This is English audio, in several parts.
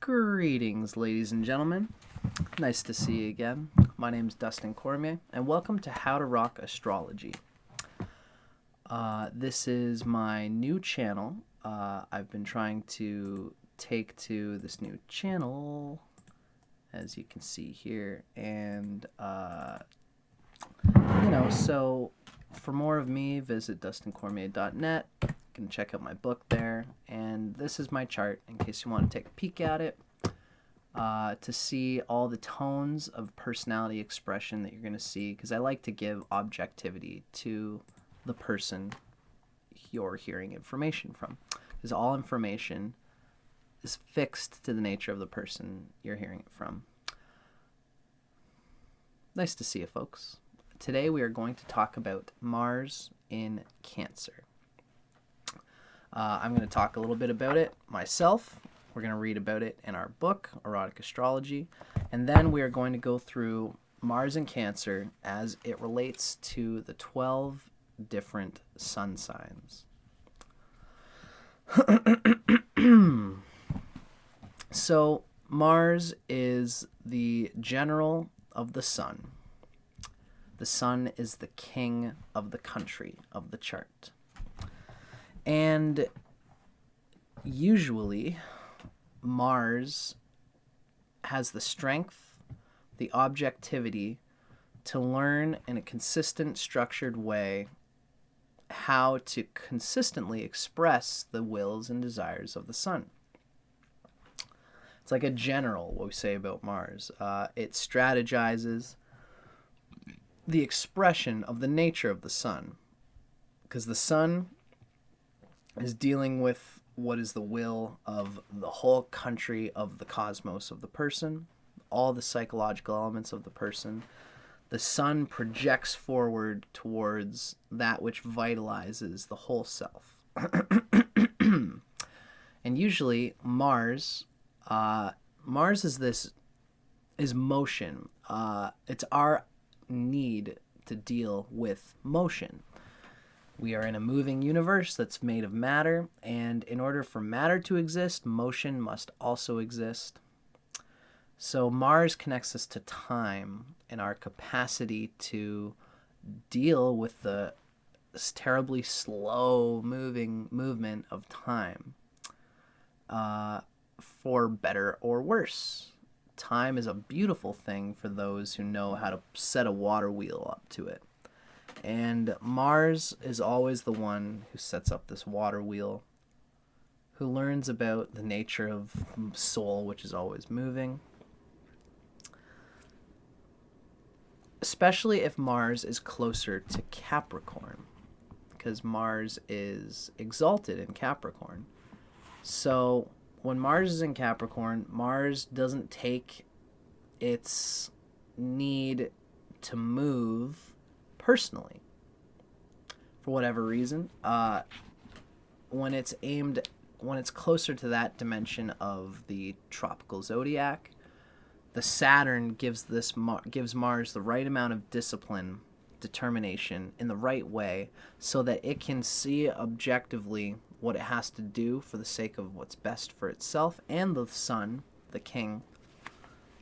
Greetings, ladies and gentlemen. Nice to see you again. My name is Dustin Cormier, and welcome to How to Rock Astrology. This is my new channel. I've been trying to take to this new channel, as you can see here, and so for more of me, visit dustincormier.net. You can check out my book there, and this is my chart in case you want to take a peek at it, to see all the tones of personality expression that you're going to see, because I like to give objectivity to the person you're hearing information from, because all information is fixed to the nature of the person you're hearing it from. Nice to see you, folks. Today we are going to talk about Mars in Cancer. I'm going to talk a little bit about it myself. We're going to read about it in our book, Erotic Astrology, and then we are going to go through Mars in Cancer as it relates to the 12 different sun signs. So Mars is the general of the sun. The sun is the king of the country of the chart. And usually Mars has the strength, the objectivity to learn in a consistent, structured way how to consistently express the wills and desires of the sun. It's like a general, what we say about Mars. It strategizes the expression of the nature of the sun, because the sun is dealing with what is the will of the whole country of the cosmos of the person, all the psychological elements of the person. The sun projects forward towards that which vitalizes the whole self. And usually Mars is motion. It's our need to deal with motion. We are in a moving universe that's made of matter, and in order for matter to exist, motion must also exist. So Mars connects us to time and our capacity to deal with the terribly slow movement of time, for better or worse. Time is a beautiful thing for those who know how to set a water wheel up to it. And Mars is always the one who sets up this water wheel, who learns about the nature of soul, which is always moving. Especially if Mars is closer to Capricorn, because Mars is exalted in Capricorn. So when Mars is in Capricorn, Mars doesn't take its need to move personally, for whatever reason. When it's closer to that dimension of the tropical zodiac, the Saturn gives Mars the right amount of discipline, determination in the right way, so that it can see objectively what it has to do for the sake of what's best for itself and the sun, the king.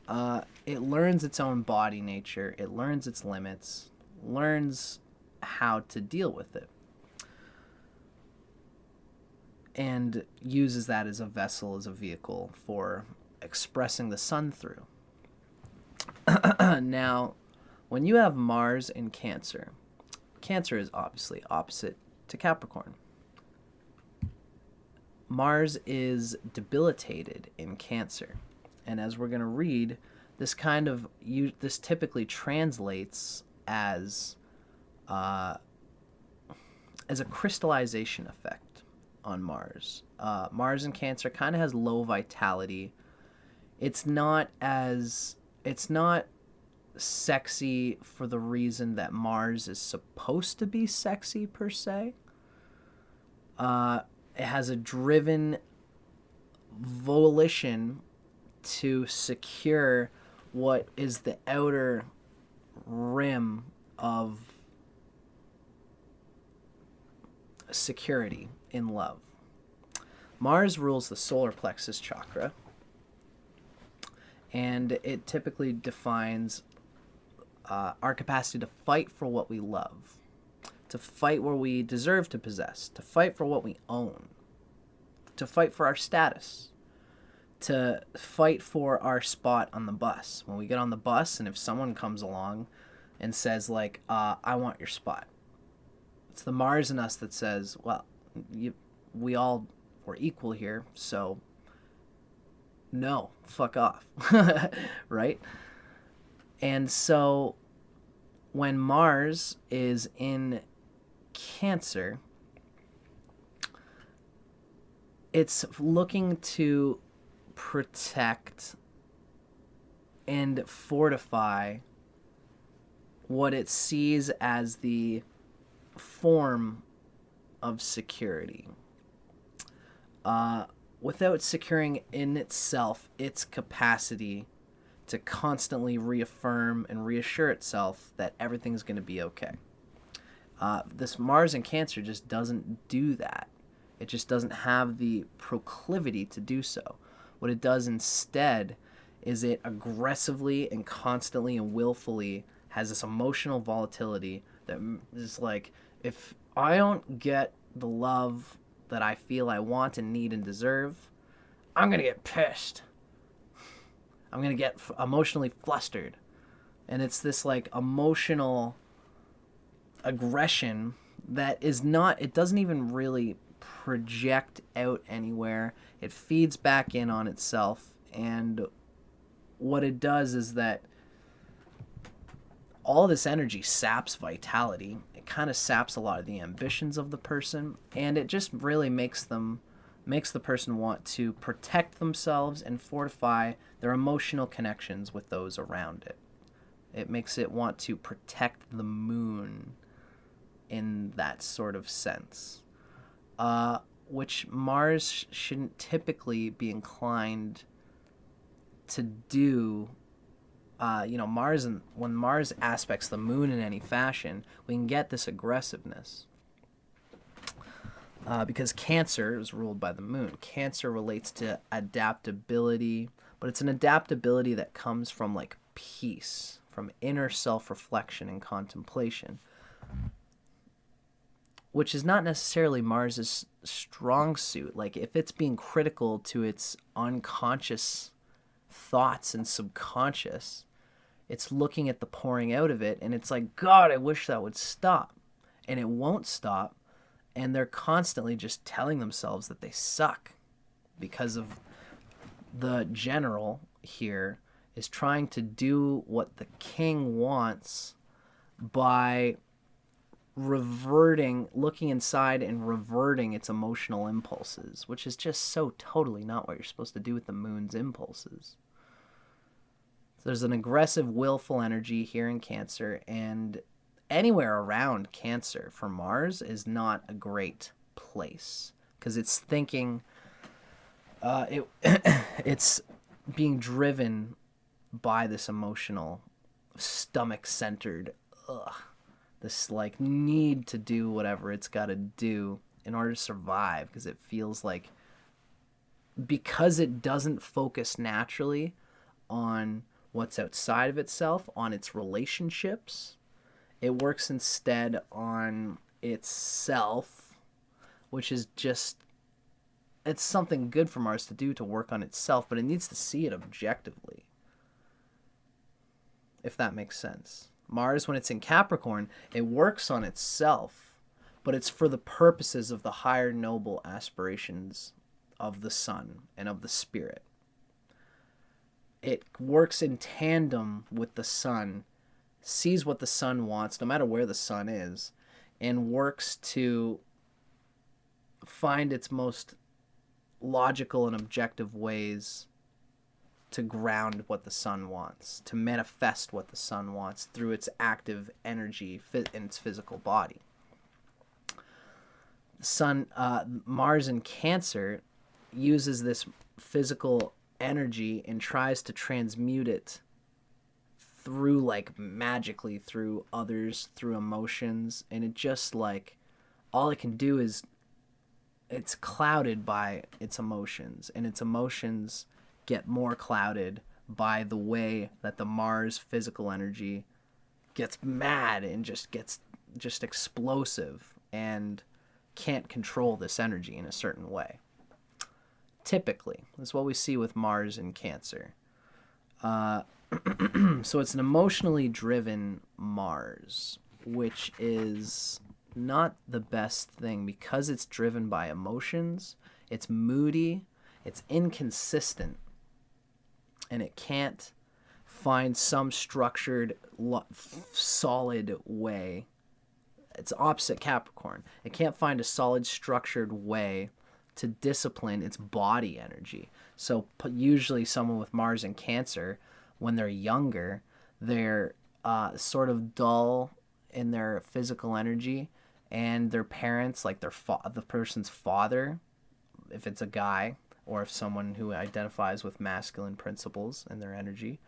It learns its own body nature. It learns its limits, learns how to deal with it, and uses that as a vessel, as a vehicle for expressing the sun through. Now, when you have Mars in Cancer, Cancer is obviously opposite to Capricorn. Mars is debilitated in Cancer, and as we're going to read, this typically translates as a crystallization effect on Mars. Mars in Cancer kind of has low vitality. It's not sexy for the reason that Mars is supposed to be sexy per se. It has a driven volition to secure what is the outer rim of security in love. Mars rules the solar plexus chakra, And it typically defines our capacity to fight for what we love, to fight where we deserve to possess, to fight for what we own, to fight for our status, to fight for our spot on the bus. When we get on the bus and if someone comes along and says, like, I want your spot, it's the Mars in us that says, well, we all were equal here, so no, fuck off, right? And so when Mars is in Cancer, it's looking to protect and fortify what it sees as the form of security, without securing in itself its capacity to constantly reaffirm and reassure itself that everything's going to be okay. This Mars in Cancer just doesn't do that. It just doesn't have the proclivity to do so. What it does instead is it aggressively and constantly and willfully has this emotional volatility that is like, if I don't get the love that I feel I want and need and deserve, I'm going to get pissed. I'm going to get emotionally flustered. And it's this like emotional aggression that is not, it doesn't even really project out anywhere. It feeds back in on itself. And what it does is that all this energy saps vitality. It kind of saps a lot of the ambitions of the person, and it just really makes the person want to protect themselves and fortify their emotional connections with those around it. It makes it want to protect the moon in that sort of sense, which Mars shouldn't typically be inclined to do. Mars, and when Mars aspects the moon in any fashion, we can get this aggressiveness. Because Cancer is ruled by the moon. Cancer relates to adaptability, but it's an adaptability that comes from like peace, from inner self-reflection and contemplation, which is not necessarily Mars's strong suit. Like if it's being critical to its unconscious thoughts and subconscious, it's looking at the pouring out of it, and it's like, God, I wish that would stop. And it won't stop. And they're constantly just telling themselves that they suck because of the general here is trying to do what the king wants by looking inside and reverting its emotional impulses, which is just so totally not what you're supposed to do with the moon's impulses. There's an aggressive, willful energy here in Cancer, and anywhere around Cancer for Mars is not a great place because it's thinking, it's being driven by this emotional, stomach-centered, this like need to do whatever it's got to do in order to survive, because it feels like, because it doesn't focus naturally on what's outside of itself, on its relationships. It works instead on itself, which is just, it's something good for Mars to do, to work on itself, but it needs to see it objectively, if that makes sense. Mars, when it's in Capricorn, it works on itself, but it's for the purposes of the higher noble aspirations of the sun and of the spirit. It works in tandem with the sun, sees what the sun wants, no matter where the sun is, and works to find its most logical and objective ways to ground what the sun wants, to manifest what the sun wants through its active energy in its physical body. Mars in Cancer uses this physical energy and tries to transmute it through, like, magically through others, through emotions, and it just, like, all it can do is, it's clouded by its emotions, and its emotions get more clouded by the way that the Mars physical energy gets mad and gets explosive and can't control this energy in a certain way. Typically, that's what we see with Mars in Cancer. So it's an emotionally driven Mars, which is not the best thing because it's driven by emotions. It's moody, it's inconsistent, and it can't find some structured, solid way. It's opposite Capricorn. It can't find a solid, structured way to discipline its body energy. So usually someone with Mars in Cancer, when they're younger, they're sort of dull in their physical energy, and their parents, like the person's father, if it's a guy, or if someone who identifies with masculine principles in their energy,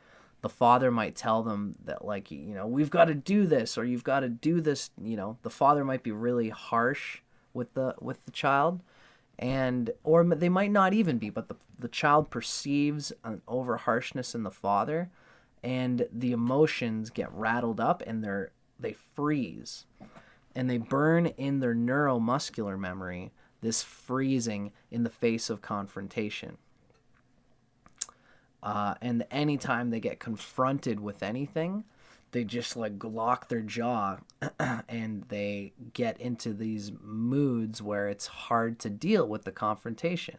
the father might tell them that, like, we've got to do this, or you've got to do this. The father might be really harsh with the child, or they might not even be, but the child perceives an over harshness in the father, and the emotions get rattled up, and they freeze, and they burn in their neuromuscular memory this freezing in the face of confrontation. And anytime they get confronted with anything, they just lock their jaw and they get into these moods where it's hard to deal with the confrontation.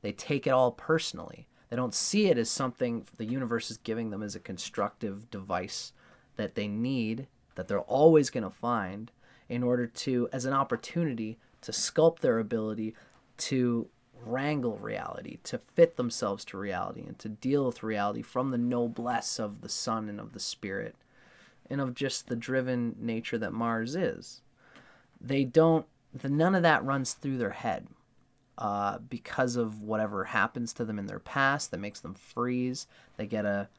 They take it all personally. They don't see it as something the universe is giving them as a constructive device that they need, that they're always going to find in order to, as an opportunity to sculpt their ability to wrangle reality, to fit themselves to reality, and to deal with reality from the noblesse of the sun and of the spirit, and of just the driven nature that Mars is. None of that runs through their head because of whatever happens to them in their past that makes them freeze. They get a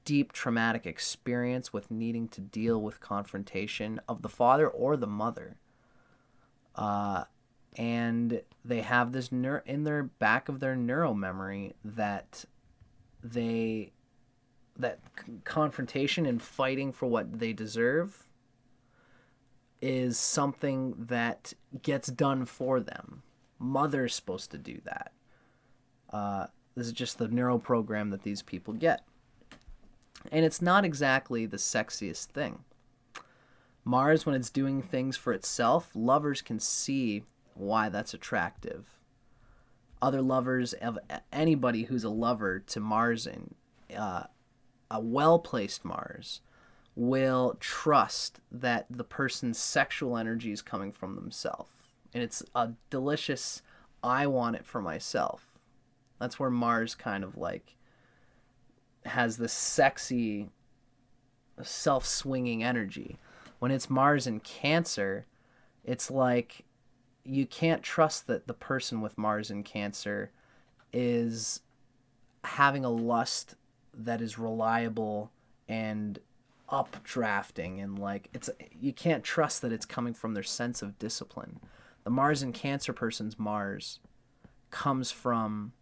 deep traumatic experience with needing to deal with confrontation of the father or the mother. And they have this in their back of their neuro memory that confrontation and fighting for what they deserve is something that gets done for them. Mother's supposed to do that. This is just the neuro program that these people get. And it's not exactly the sexiest thing. Mars, when it's doing things for itself, lovers can see why that's attractive. Other lovers, of anybody who's a lover to Mars, a well-placed Mars, will trust that the person's sexual energy is coming from themselves. And it's a delicious, I want it for myself. That's where Mars kind of has this sexy, self-swinging energy. When it's Mars in Cancer, it's like you can't trust that the person with Mars in Cancer is having a lust that is reliable and updrafting, and you can't trust that it's coming from their sense of discipline. The Mars in Cancer person's Mars comes from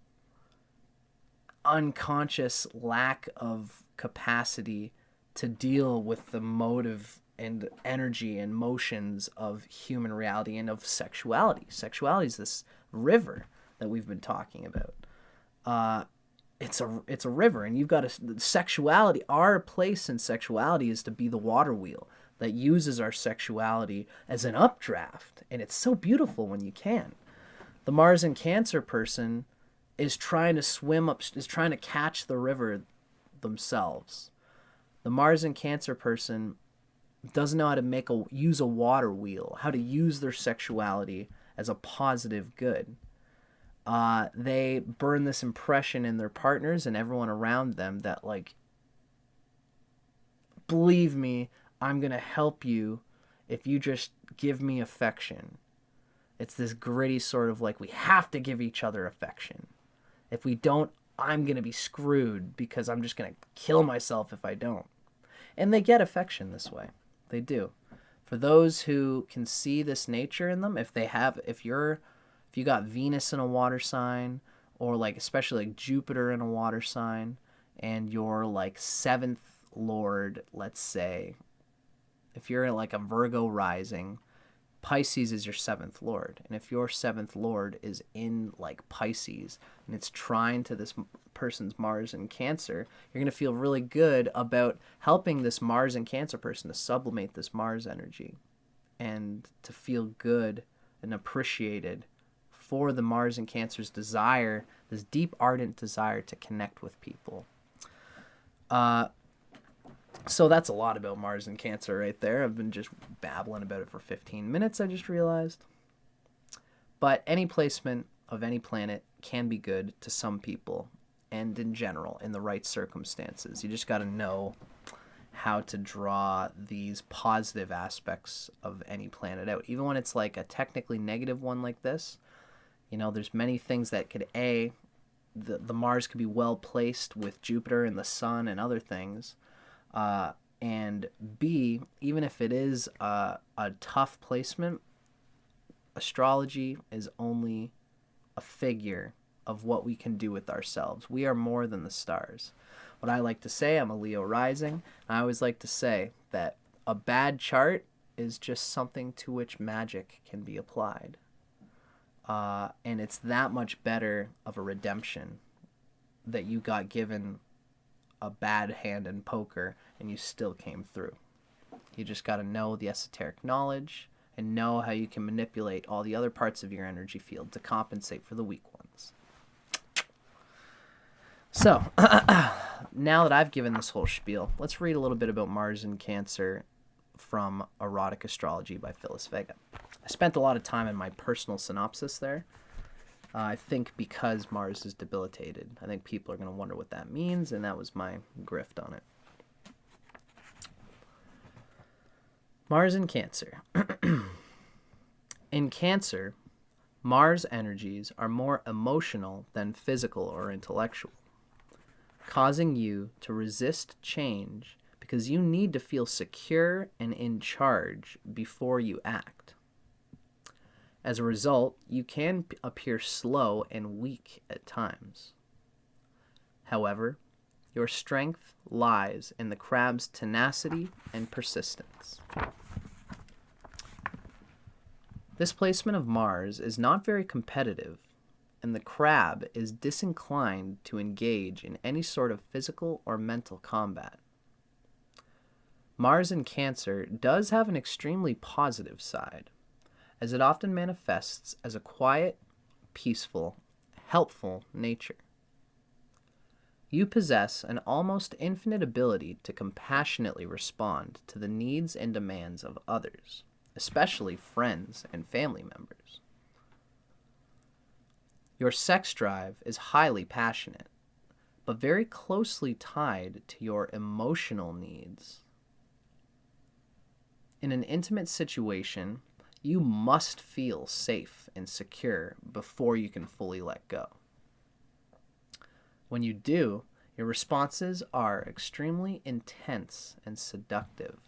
unconscious lack of capacity to deal with the motive and energy and motions of human reality and of sexuality. Sexuality is this river that we've been talking about. It's a river, and you've got sexuality. Our place in sexuality is to be the water wheel that uses our sexuality as an updraft, and it's so beautiful when you can. The Mars in Cancer person is trying to trying to catch the river themselves. The Mars in Cancer person doesn't know how to use a water wheel, how to use their sexuality as a positive good. They burn this impression in their partners and everyone around them that, believe me, I'm going to help you if you just give me affection. It's this gritty sort of we have to give each other affection. If we don't, I'm going to be screwed because I'm just going to kill myself if I don't. And they get affection this way. They do. For those who can see this nature in them, if you got Venus in a water sign, or especially Jupiter in a water sign, and your like seventh lord, let's say, if you're like a Virgo rising, Pisces is your seventh lord. And if your seventh lord is in like Pisces and it's trine to this person's Mars in Cancer, you're going to feel really good about helping this Mars in Cancer person to sublimate this Mars energy and to feel good and appreciated for the Mars in Cancer's desire, this deep, ardent desire to connect with people. So that's a lot about Mars in Cancer right there. I've been just babbling about it for 15 minutes, I just realized. But any placement of any planet can be good to some people, and in general, in the right circumstances. You just got to know how to draw these positive aspects of any planet out. Even when it's like a technically negative one like this, you know, there's many things that could, the Mars could be well placed with Jupiter and the Sun and other things. And B, even if it is a tough placement, astrology is only a figure of what we can do with ourselves. We are more than the stars. What I like to say, I'm a Leo rising, and I always like to say that a bad chart is just something to which magic can be applied. And it's that much better of a redemption that you got given a bad hand in poker and you still came through. You just got to know the esoteric knowledge and know how you can manipulate all the other parts of your energy field to compensate for the weak ones. So, now that I've given this whole spiel, let's read a little bit about Mars in Cancer from Erotic Astrology by Phyllis Vega. I spent a lot of time in my personal synopsis there. I think because Mars is debilitated. I think people are going to wonder what that means, and that was my grift on it. Mars in Cancer. In Cancer, Mars energies are more emotional than physical or intellectual, causing you to resist change because you need to feel secure and in charge before you act. As a result, you can appear slow and weak at times. However, your strength lies in the crab's tenacity and persistence. This placement of Mars is not very competitive, and the crab is disinclined to engage in any sort of physical or mental combat. Mars in Cancer does have an extremely positive side, as it often manifests as a quiet, peaceful, helpful nature. You possess an almost infinite ability to compassionately respond to the needs and demands of others, especially friends and family members. Your sex drive is highly passionate, but very closely tied to your emotional needs. In an intimate situation, you must feel safe and secure before you can fully let go. When you do, your responses are extremely intense and seductive,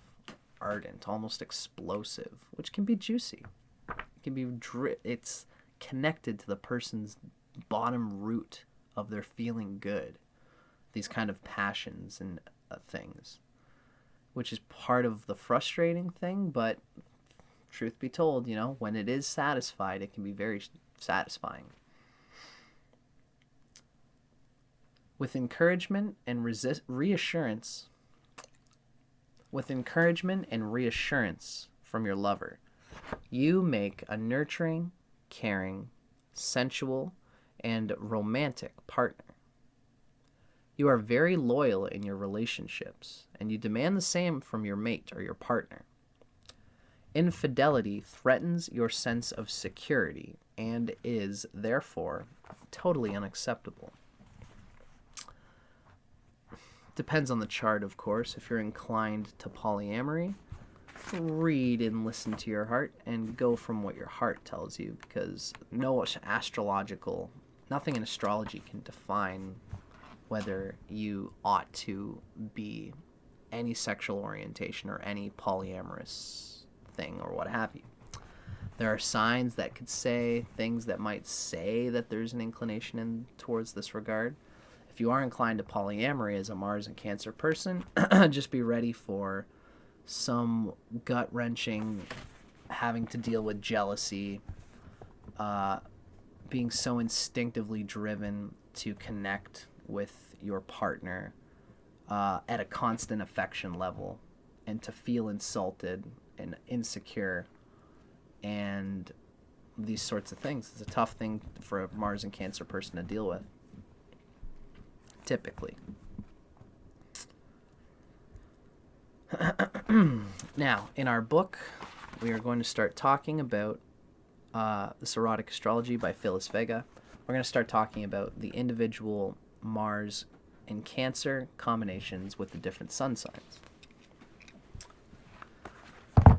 ardent, almost explosive, which can be juicy. It can be it's connected to the person's bottom root of their feeling good. These kind of passions and things, which is part of the frustrating thing, but truth be told, when it is satisfied, it can be very satisfying. With encouragement and reassurance from your lover, you make a nurturing, caring, sensual, and romantic partner. You are very loyal in your relationships, and you demand the same from your mate or your partner. Infidelity threatens your sense of security and is, therefore, totally unacceptable. Depends on the chart, of course. If you're inclined to polyamory, read and listen to your heart and go from what your heart tells you, because nothing in astrology can define whether you ought to be any sexual orientation or any polyamorous thing or what have you. There are signs that could say things that might say that there's an inclination towards this regard. If you are inclined to polyamory as a Mars and Cancer person, just be ready for some gut-wrenching, having to deal with jealousy, being so instinctively driven to connect with your partner at a constant affection level, and to feel insulted and insecure and these sorts of things. It's a tough thing for a Mars and Cancer person to deal with, typically. Now, in our book, we are going to start talking about this Erotic Astrology by Phyllis Vega. We're going to start talking about the individual Mars and Cancer combinations with the different sun signs.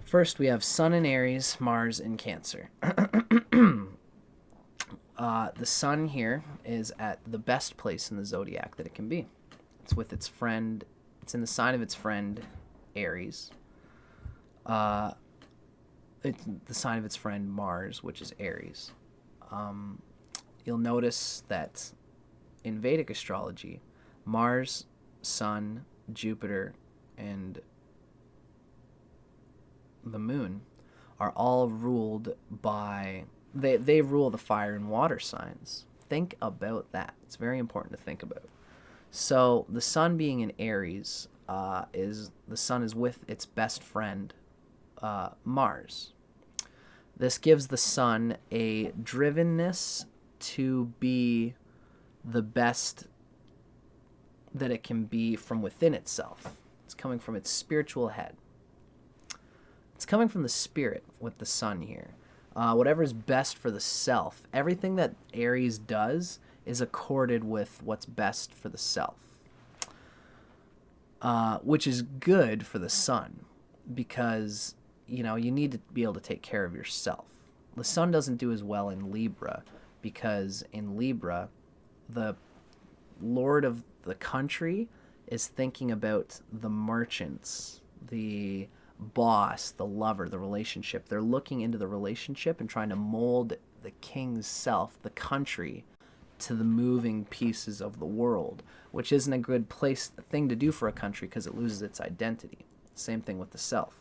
First, we have Sun in Aries, Mars in Cancer. The Sun here is at the best place in the zodiac that it can be. It's with its friend. It's in the sign of its friend, Aries. It's the sign of its friend Mars, which is Aries. You'll notice that in Vedic astrology, Mars, Sun, Jupiter, and the Moon are all ruled by... They rule the fire and water signs. Think about that. It's very important to think about. So the Sun being in Aries, the Sun is with its best friend, Mars. This gives the Sun a drivenness to be the best that it can be from within itself. It's coming from its spiritual head. It's coming from the spirit with the Sun here. Whatever is best for the self. Everything that Aries does is accorded with what's best for the self. Which is good for the Sun, because you need to be able to take care of yourself. The Sun doesn't do as well in Libra, because in Libra, the lord of the country is thinking about the merchants, the boss, the lover, the relationship. They're looking into the relationship and trying to mold the king's self, the country, to the moving pieces of the world, which isn't a good thing to do for a country, because it loses its identity. Same thing with the self.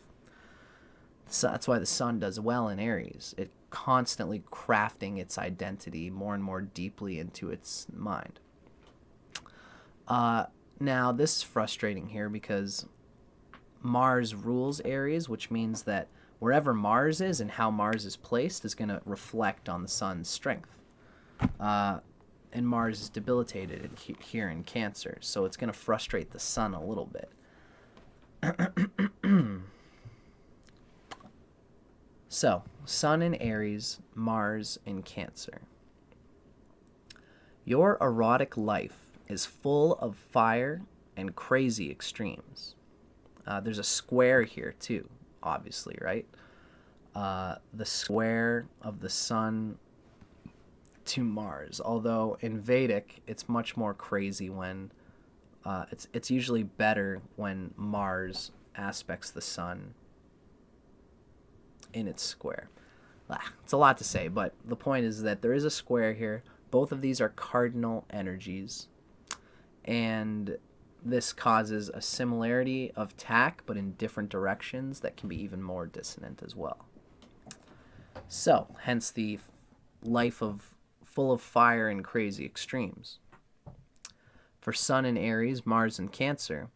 So that's why the Sun does well in Aries. It constantly crafting its identity more and more deeply into its mind. Now, this is frustrating here, because Mars rules Aries, which means that wherever Mars is and how Mars is placed is going to reflect on the Sun's strength. And Mars is debilitated here in Cancer, so it's going to frustrate the Sun a little bit. So, Sun in Aries, Mars in Cancer. Your erotic life is full of fire and crazy extremes. There's a square here too, obviously, right? The square of the Sun to Mars. Although in Vedic, it's much more crazy when it's usually better when Mars aspects the Sun in its square. It's a lot to say, but the point is that there is a square here. Both of these are cardinal energies, and this causes a similarity of tack, but in different directions that can be even more dissonant as well. So, hence the life full of fire and crazy extremes. For Sun in Aries, Mars in Cancer,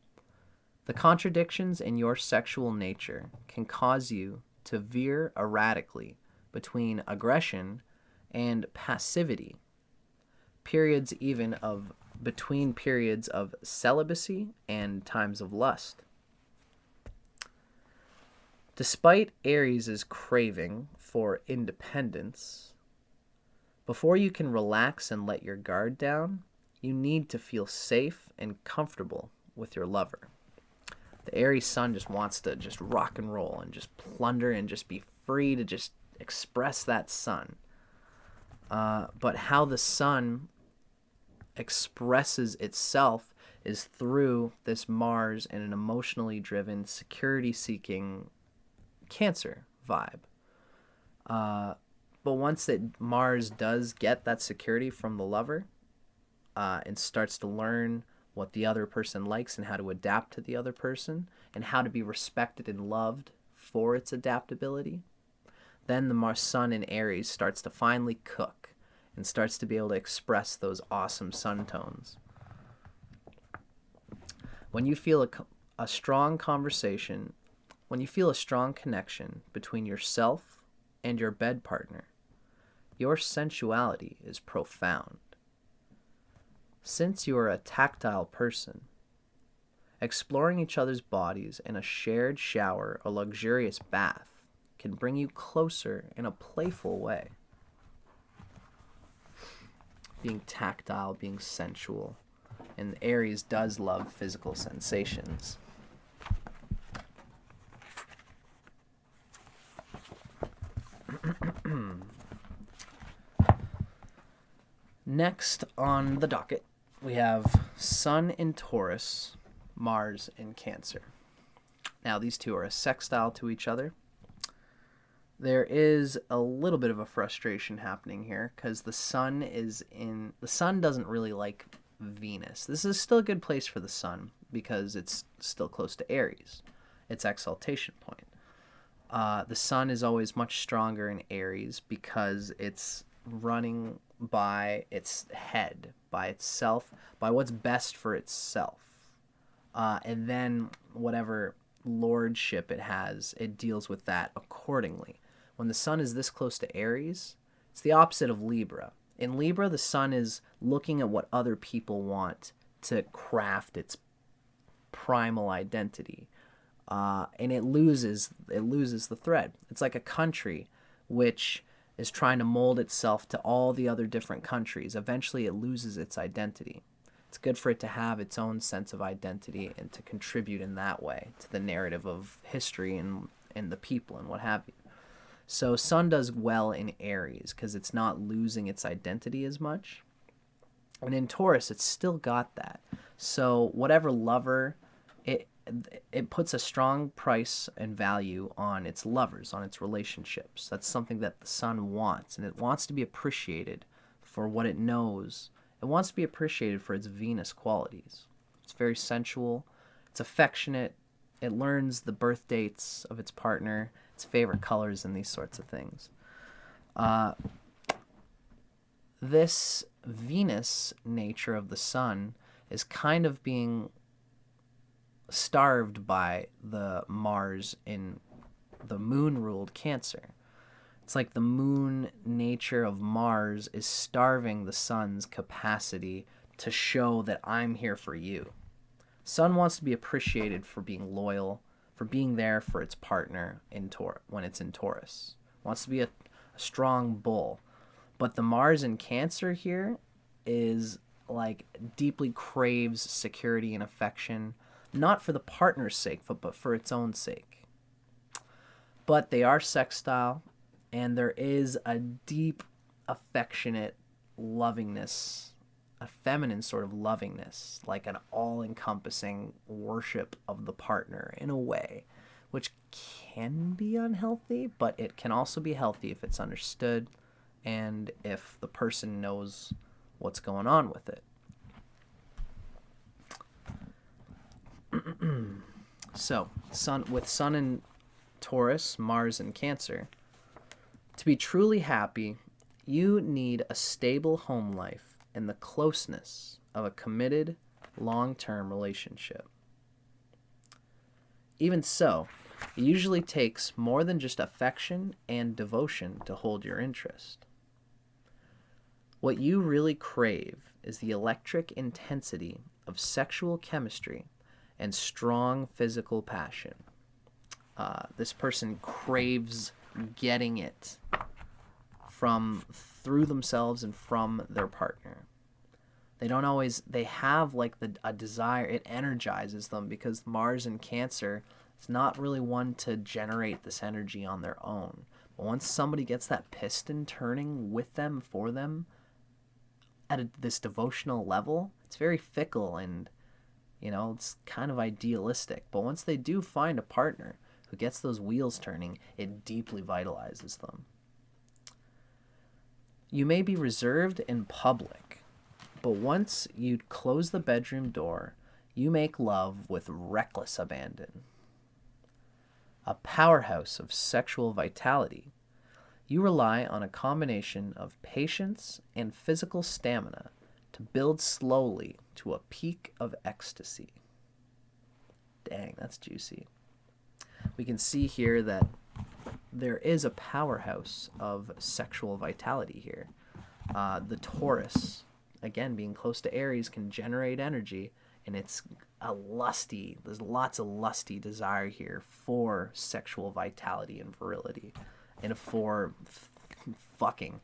the contradictions in your sexual nature can cause you to veer erratically between aggression and passivity, between periods of celibacy and times of lust. Despite Aries' craving for independence, before you can relax and let your guard down, you need to feel safe and comfortable with your lover. The Aries Sun just wants to just rock and roll and just plunder and just be free to just express that Sun. But how the Sun expresses itself is through this Mars and an emotionally driven, security-seeking Cancer vibe. But once that Mars does get that security from the lover, and starts to learn what the other person likes and how to adapt to the other person and how to be respected and loved for its adaptability. Then the sun in Aries starts to finally cook and starts to be able to express those awesome sun tones. When you feel a strong conversation, when you feel a strong connection between yourself and your bed partner, your sensuality is profound. Since you are a tactile person, exploring each other's bodies in a shared shower or luxurious bath can bring you closer in a playful way. Being tactile, being sensual. And Aries does love physical sensations. Next on the docket, we have Sun in Taurus, Mars in Cancer. Now, these two are a sextile to each other. There is a little bit of a frustration happening here because the sun doesn't really like Venus. This is still a good place for the sun because it's still close to Aries, its exaltation point. The sun is always much stronger in Aries because it's running by its head, by itself, by what's best for itself. And then whatever lordship it has, it deals with that accordingly. When the sun is this close to Aries, it's the opposite of Libra. In Libra, the sun is looking at what other people want to craft its primal identity. And it loses the thread. It's like a country which is trying to mold itself to all the other different countries. Eventually, it loses its identity. It's good for it to have its own sense of identity and to contribute in that way to the narrative of history and the people and what have you. So Sun does well in Aries because it's not losing its identity as much. And in Taurus, it's still got that. So whatever lover, it puts a strong price and value on its lovers, on its relationships. That's something that the Sun wants, and it wants to be appreciated for what it knows. It wants to be appreciated for its Venus qualities. It's very sensual. It's affectionate. It learns the birth dates of its partner, its favorite colors, and these sorts of things. This Venus nature of the sun is kind of being starved by the Mars in the moon-ruled Cancer. It's like the moon nature of Mars is starving the sun's capacity to show that I'm here for you. Sun wants to be appreciated for being loyal, for being there for its partner when it's in Taurus. Wants to be a strong bull. But the Mars in Cancer here is like deeply craves security and affection, not for the partner's sake, but for its own sake. But they are sextile, and there is a deep, affectionate lovingness, a feminine sort of lovingness, like an all-encompassing worship of the partner in a way, which can be unhealthy, but it can also be healthy if it's understood and if the person knows what's going on with it. So, with Sun in Taurus, Mars in Cancer, to be truly happy, you need a stable home life and the closeness of a committed, long-term relationship. Even so, it usually takes more than just affection and devotion to hold your interest. What you really crave is the electric intensity of sexual chemistry and strong physical passion. This person craves getting it through themselves and from their partner. They have like a desire, it energizes them because Mars in Cancer is not really one to generate this energy on their own. But once somebody gets that piston turning with them, for them, at this devotional level, it's very fickle and, it's kind of idealistic. But once they do find a partner who gets those wheels turning, it deeply vitalizes them. You may be reserved in public, But once you close the bedroom door, you make love with reckless abandon. A powerhouse of sexual vitality, you rely on a combination of patience and physical stamina to build slowly to a peak of ecstasy. Dang, that's juicy. We can see here that there is a powerhouse of sexual vitality here. The Taurus, again, being close to Aries, can generate energy, and it's there's lots of lusty desire here for sexual vitality and virility, and for fucking.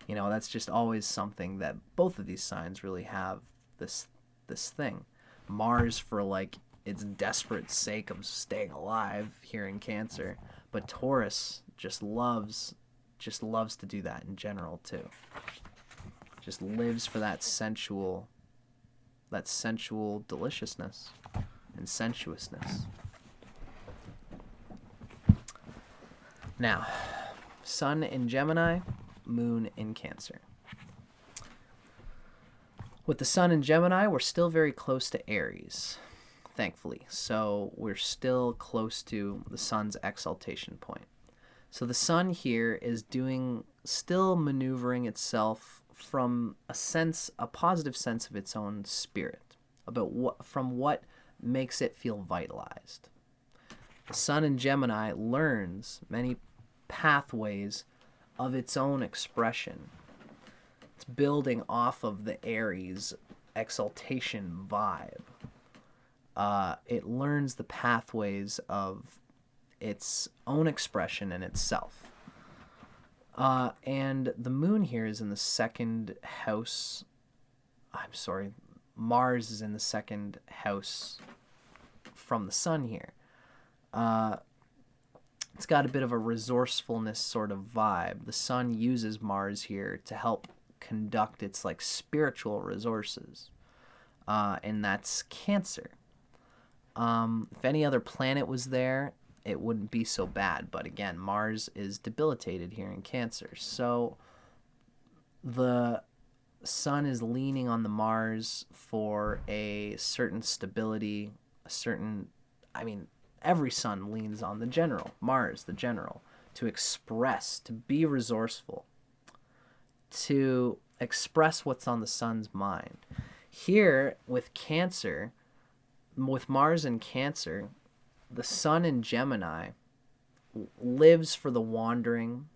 That's just always something that both of these signs really have, this thing. Mars for like its desperate sake of staying alive here in Cancer, but Taurus just loves to do that in general too. Just lives for that sensual deliciousness and sensuousness. Now, Sun in Gemini, Moon in Cancer. With the Sun in Gemini, we're still very close to Aries, thankfully. So we're still close to the Sun's exaltation point. So the Sun here is still maneuvering itself from a positive sense of its own spirit, from what makes it feel vitalized. The Sun in Gemini learns many pathways of its own expression. It's building off of the Aries exaltation vibe. It learns the pathways of its own expression in itself. And the Moon here is in the second house. Mars is in the second house from the Sun here. It's got a bit of a resourcefulness sort of vibe. The Sun uses Mars here to help conduct its like spiritual resources, and that's Cancer. If any other planet was there, it wouldn't be so bad. But again, Mars is debilitated here in Cancer, so the Sun is leaning on the Mars for a certain stability, every Sun leans on the general, Mars, the general, to express, to be resourceful, to express what's on the Sun's mind. Here, with Cancer, with Mars in Cancer, the Sun in Gemini lives for the wandering,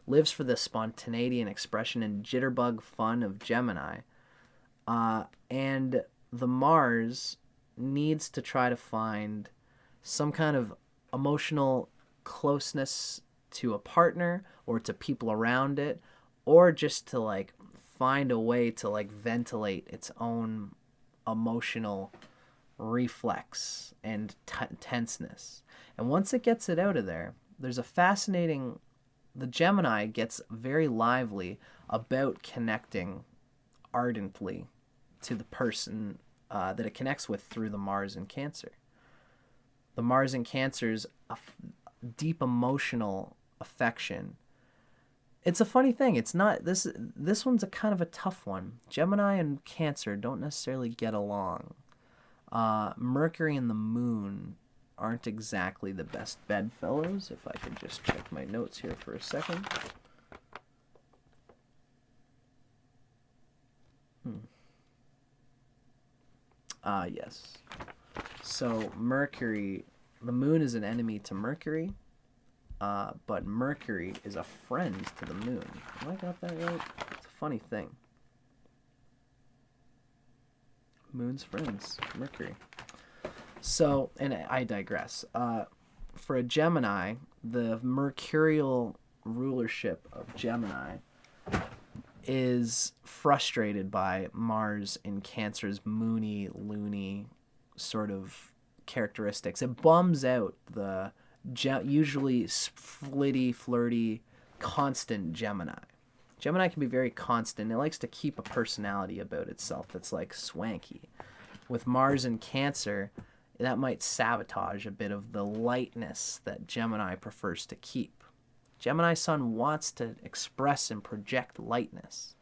lives for the spontaneity and expression and jitterbug fun of Gemini. And the Mars needs to try to find some kind of emotional closeness to a partner or to people around it, or just to like find a way to like ventilate its own emotional reflex and tenseness. And once it gets it out of there, there's the Gemini gets very lively about connecting ardently to the person that it connects with through the Mars in Cancer. The Mars in Cancer's deep emotional affection. It's a funny thing. It's not this one's a kind of a tough one. Gemini and Cancer don't necessarily get along. Mercury and the Moon aren't exactly the best bedfellows. If I could just check my notes here for a second. Yes. So Mercury, the Moon is an enemy to Mercury, but Mercury is a friend to the Moon. Have I got that right? It's a funny thing. Moon's friends, Mercury. So, and I digress. For a Gemini, the mercurial rulership of Gemini is frustrated by Mars in Cancer's moony, loony sort of characteristics. It bums out the usually flirty, constant Gemini. Gemini can be very constant. It likes to keep a personality about itself that's like swanky. With Mars in Cancer, that might sabotage a bit of the lightness that Gemini prefers to keep. Gemini Sun wants to express and project lightness.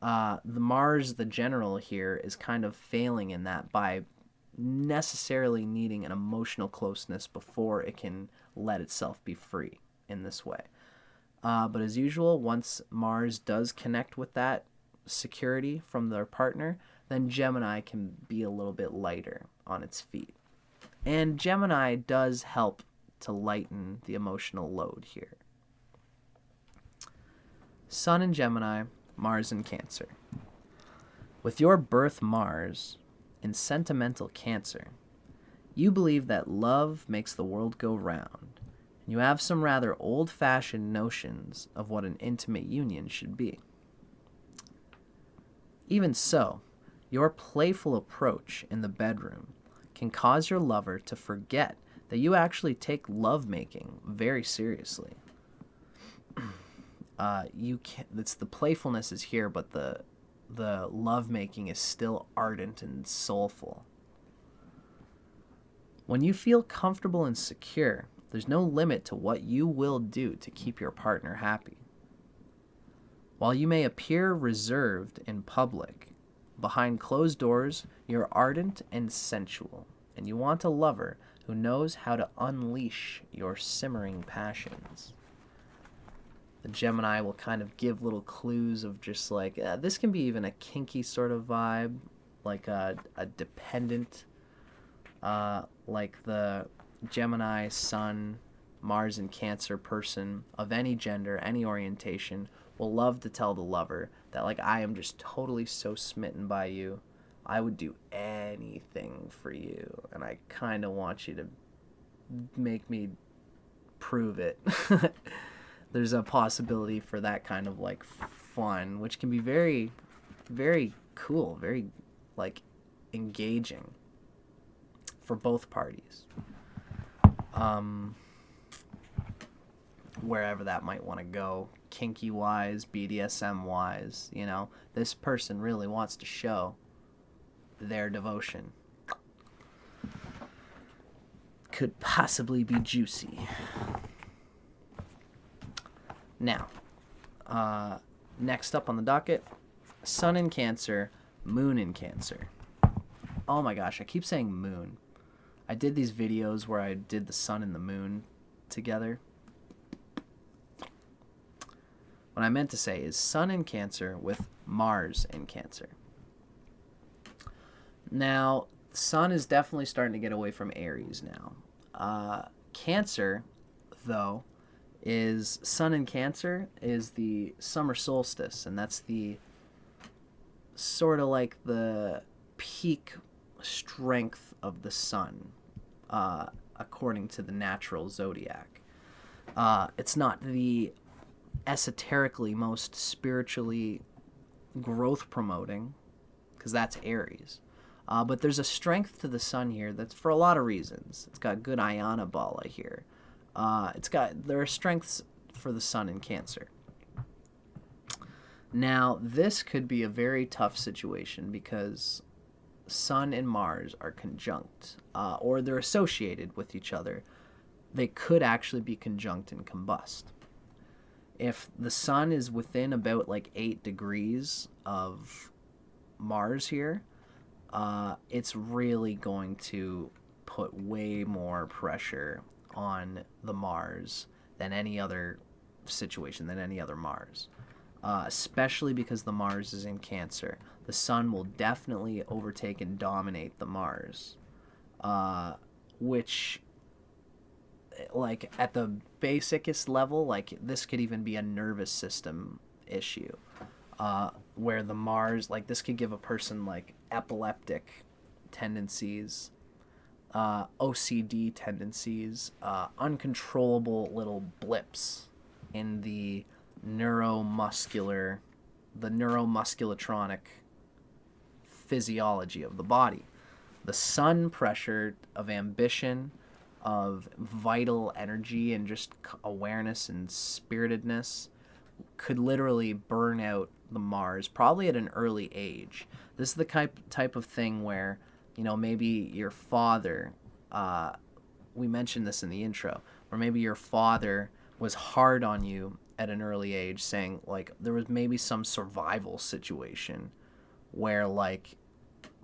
The Mars, the general here, is kind of failing in that by necessarily needing an emotional closeness before it can let itself be free in this way. But as usual, once Mars does connect with that security from their partner, then Gemini can be a little bit lighter on its feet. And Gemini does help to lighten the emotional load here. Sun in Gemini, Mars in Cancer. With your birth Mars in sentimental Cancer, you believe that love makes the world go round. You have some rather old-fashioned notions of what an intimate union should be. Even so, your playful approach in the bedroom can cause your lover to forget that you actually take lovemaking very seriously. It's the playfulness is here, but the lovemaking is still ardent and soulful. When you feel comfortable and secure, there's no limit to what you will do to keep your partner happy. While you may appear reserved in public, behind closed doors, you're ardent and sensual, and you want a lover who knows how to unleash your simmering passions. The Gemini will kind of give little clues of just like, this can be even a kinky sort of vibe, like a dependent, like the Gemini, Sun, Mars and Cancer person of any gender, any orientation, will love to tell the lover that, like, I am just totally so smitten by you. I would do anything for you, and I kind of want you to make me prove it. There's a possibility for that kind of, like, fun, which can be very, very cool, very, like, engaging for both parties. Wherever that might want to go, kinky wise, BDSM wise, you know, this person really wants to show their devotion. Could possibly be juicy. Now, next up on the docket, Sun in Cancer, Moon in Cancer. Oh my gosh, I keep saying moon. I did these videos where I did the sun and the moon together. What I meant to say is Sun in Cancer with Mars in Cancer. Now, Sun is definitely starting to get away from Aries now. Cancer, though, is Sun in Cancer is the summer solstice, and that's the sort of like the peak strength of the sun, according to the natural zodiac. It's not the esoterically most spiritually growth promoting, because that's Aries. But there's a strength to the sun here that's for a lot of reasons. It's got good Ayana Bala here. There are strengths for the sun in Cancer. Now, this could be a very tough situation because Sun and Mars are conjunct, or they're associated with each other. They could actually be conjunct and combust. If the Sun is within about like 8 degrees of Mars here, it's really going to put way more pressure on the Mars than any other situation, than any other Mars. Especially because the Mars is in Cancer. The Sun will definitely overtake and dominate the Mars. Which, like, at the basicest level, like, this could even be a nervous system issue. Where the Mars, like, this could give a person, like, epileptic tendencies, OCD tendencies, uncontrollable little blips in the neuromusculatronic physiology of the body. The sun pressure of ambition, of vital energy, and just awareness and spiritedness could literally burn out the Mars, probably at an early age. This is the type of thing where, you know, maybe your father, we mentioned this in the intro, where maybe your father was hard on you at an early age, saying like there was maybe some survival situation where like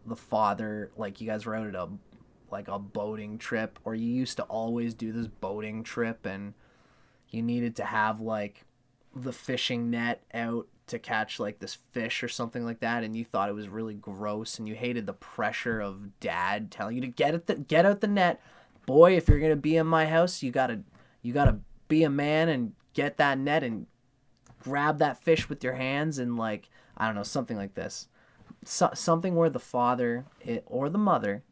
the father, like you guys were out at a boating trip, or you used to always do this boating trip and you needed to have like the fishing net out to catch like this fish or something like that, and you thought it was really gross and you hated the pressure of dad telling you to get out the net. Boy, if you're gonna be in my house, you gotta be a man and get that net and grab that fish with your hands, and like, I don't know, something like this. Something where the father or the mother,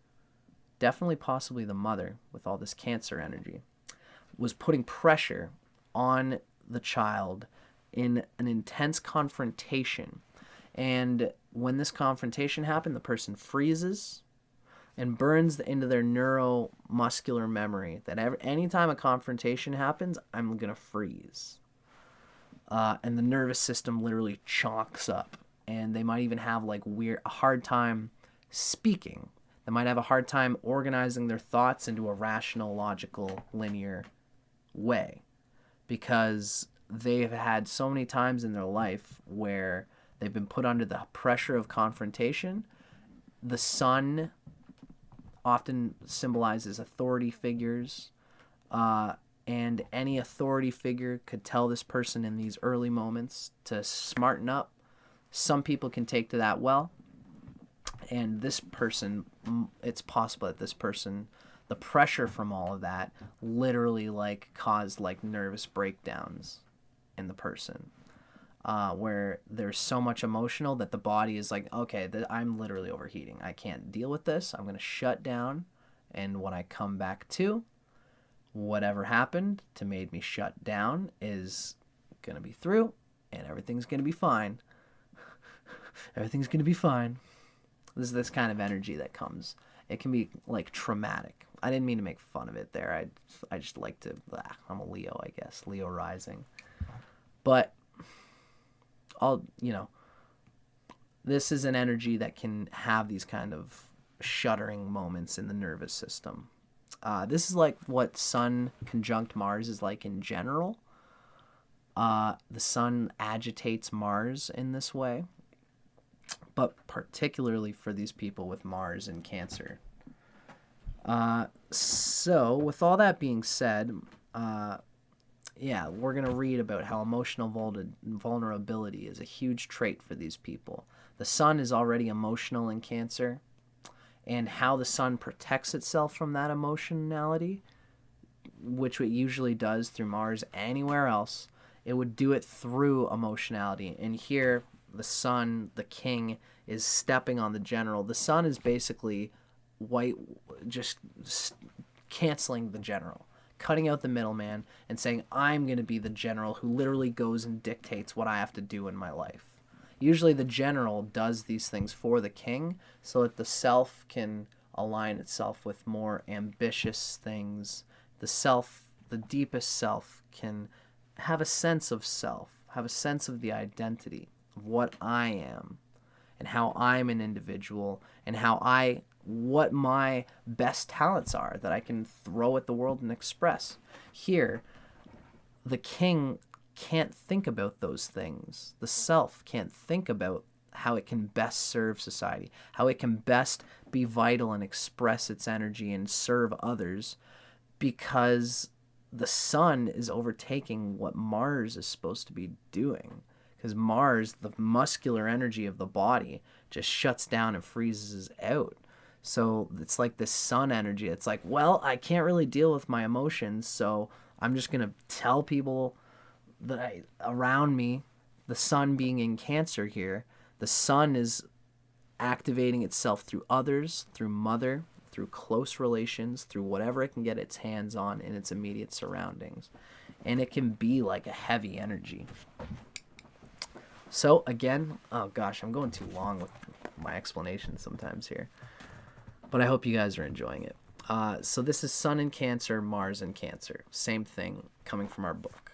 definitely possibly the mother with all this Cancer energy, was putting pressure on the child in an intense confrontation. And when this confrontation happened, the person freezes and burns into their neuromuscular memory that anytime a confrontation happens, I'm going to freeze. And the nervous system literally chonks up. And they might even have like a hard time speaking. They might have a hard time organizing their thoughts into a rational, logical, linear way, because they've had so many times in their life where they've been put under the pressure of confrontation. The sun often symbolizes authority figures, and any authority figure could tell this person in these early moments to smarten up. Some people can take to that well, and this person, it's possible that this person, the pressure from all of that literally like caused like nervous breakdowns in the person, where there's so much emotional that the body is like, okay, I'm literally overheating. I can't deal with this. I'm going to shut down. And when I come back to, whatever happened to made me shut down is going to be through, and everything's going to be fine. Everything's going to be fine. This is this kind of energy that comes. It can be like traumatic. I didn't mean to make fun of it there. I just like to, I'm a Leo, I guess. Leo rising. But this is an energy that can have these kind of shuddering moments in the nervous system. This is like what Sun conjunct Mars is like in general. The Sun agitates Mars in this way, but particularly for these people with Mars in Cancer. So with all that being said, we're going to read about how emotional vulnerability is a huge trait for these people. The Sun is already emotional in Cancer, and how the Sun protects itself from that emotionality, which it usually does through Mars anywhere else, it would do it through emotionality. And here, the Sun, the king, is stepping on the general. The Sun is basically just canceling the general, cutting out the middleman, and saying, I'm going to be the general who literally goes and dictates what I have to do in my life. Usually the general does these things for the king so that the self can align itself with more ambitious things. The deepest self can have a sense of self, have a sense of the identity of what I am and how I'm an individual and what my best talents are that I can throw at the world and express. Here, the king can't think about those things. The self can't think about how it can best serve society, how it can best be vital and express its energy and serve others, because the Sun is overtaking what Mars is supposed to be doing. Because Mars, the muscular energy of the body, just shuts down and freezes out. So it's like this Sun energy. It's like, well, I can't really deal with my emotions, so I'm just going to tell people around me, the Sun being in Cancer here, the Sun is activating itself through others, through mother, through close relations, through whatever it can get its hands on in its immediate surroundings. And it can be like a heavy energy. So again, oh gosh, I'm going too long with my explanation sometimes here, but I hope you guys are enjoying it. So this is Sun in Cancer, Mars in Cancer. Same thing coming from our book.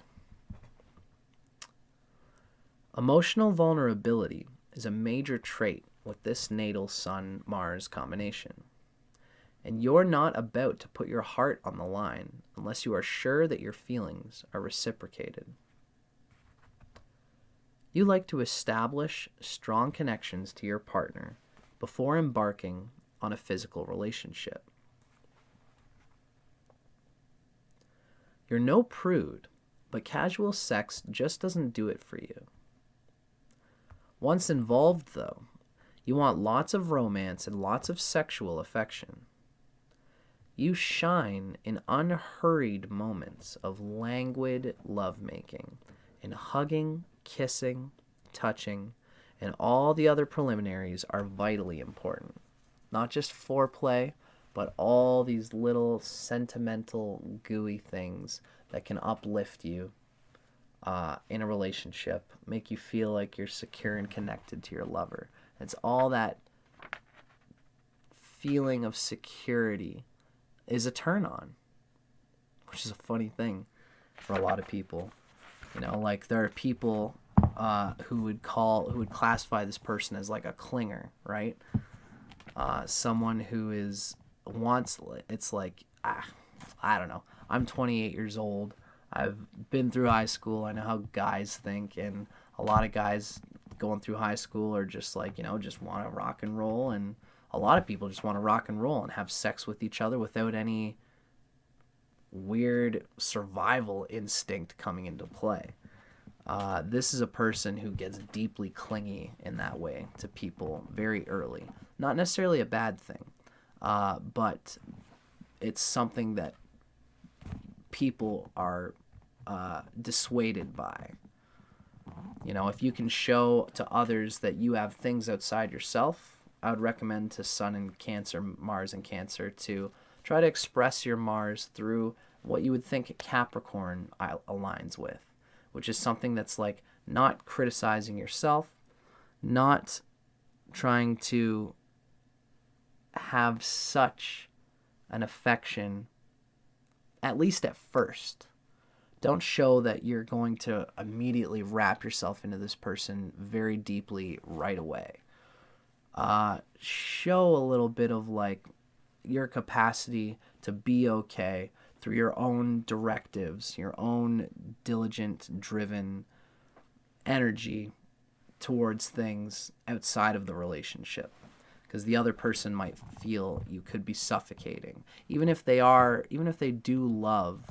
Emotional vulnerability is a major trait with this natal Sun-Mars combination. And you're not about to put your heart on the line unless you are sure that your feelings are reciprocated. You like to establish strong connections to your partner before embarking on a physical relationship. You're no prude, but casual sex just doesn't do it for you. Once involved, though, you want lots of romance and lots of sexual affection. You shine in unhurried moments of languid lovemaking, in hugging, kissing, touching, and all the other preliminaries are vitally important. Not just foreplay, but all these little sentimental, gooey things that can uplift you in a relationship, make you feel like you're secure and connected to your lover. It's all that feeling of security is a turn on, which is a funny thing for a lot of people. You know, like there are people who would classify this person as like a clinger, right? Someone who it's like, I don't know. I'm 28 years old. I've been through high school. I know how guys think, and a lot of guys going through high school are just like, just want to rock and roll, and a lot of people just want to rock and roll and have sex with each other without any weird survival instinct coming into play. This is a person who gets deeply clingy in that way to people very early. Not necessarily a bad thing, but it's something that people are dissuaded by. If you can show to others that you have things outside yourself, I would recommend to Sun and Cancer, Mars and Cancer, to try to express your Mars through what you would think Capricorn aligns with, which is something that's like not criticizing yourself, not trying to have such an affection, at least at first. Don't show that you're going to immediately wrap yourself into this person very deeply right away. Show a little bit of like your capacity to be okay through your own directives, your own diligent, driven energy towards things outside of the relationship. Because the other person might feel you could be suffocating, even if they do love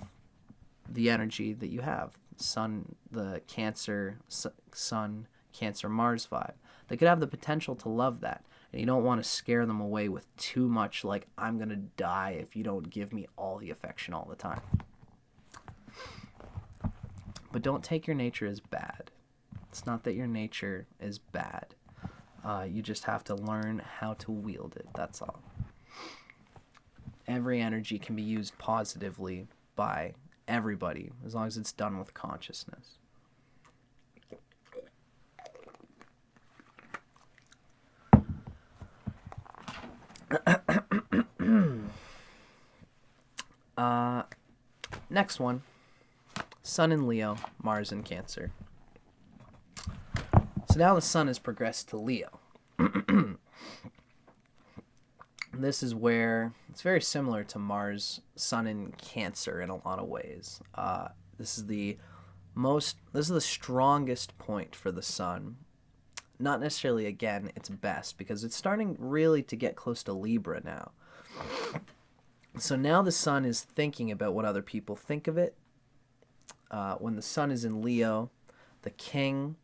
the energy that you have. The Cancer Sun, Cancer Mars vibe. They could have the potential to love that. And you don't want to scare them away with too much like, I'm going to die if you don't give me all the affection all the time. But don't take your nature as bad. It's not that your nature is bad. You just have to learn how to wield it. That's all. Every energy can be used positively by everybody as long as it's done with consciousness. Next one, Sun in Leo, Mars in Cancer. So now the Sun has progressed to Leo. This is where it's very similar to Mars, Sun in Cancer in a lot of ways. This is the strongest point for the Sun. Not necessarily, again, its best, because it's starting really to get close to Libra now. So now the Sun is thinking about what other people think of it. When the Sun is in Leo, the king's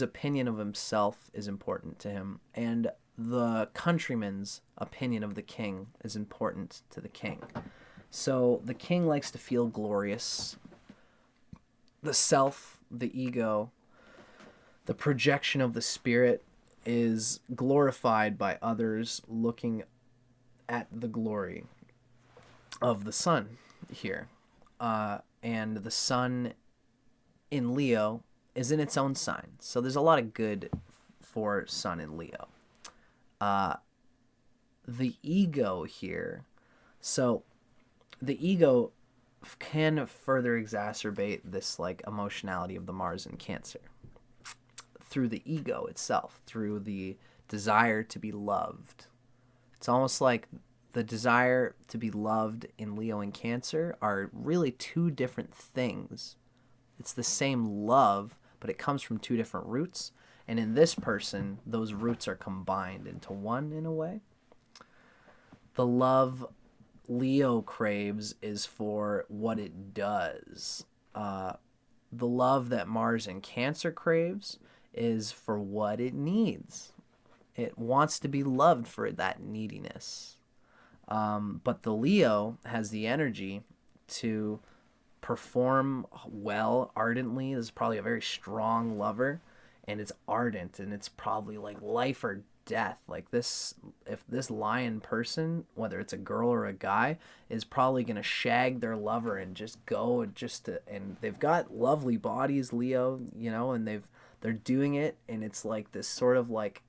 opinion of himself is important to him, and the countryman's opinion of the king is important to the king. So the king likes to feel glorious. The self, the ego, the projection of the spirit is glorified by others looking at the glory of the Sun here. And the Sun in Leo is in its own sign. So there's a lot of good for Sun in Leo. The ego here. So the ego can further exacerbate this like emotionality of the Mars in Cancer through the ego itself, through the desire to be loved. It's almost like the desire to be loved in Leo and Cancer are really two different things. It's the same love, but it comes from two different roots. And in this person, those roots are combined into one in a way. The love Leo craves is for what it does. The love that Mars in Cancer craves is for what it needs. It wants to be loved for that neediness. But the Leo has the energy to perform well, ardently. This is probably a very strong lover, and it's ardent, and it's probably like life or death. Like this, if this lion person, whether it's a girl or a guy, is probably gonna shag their lover and just go and they've got lovely bodies, Leo, you know, and they're doing it, and it's like this sort of like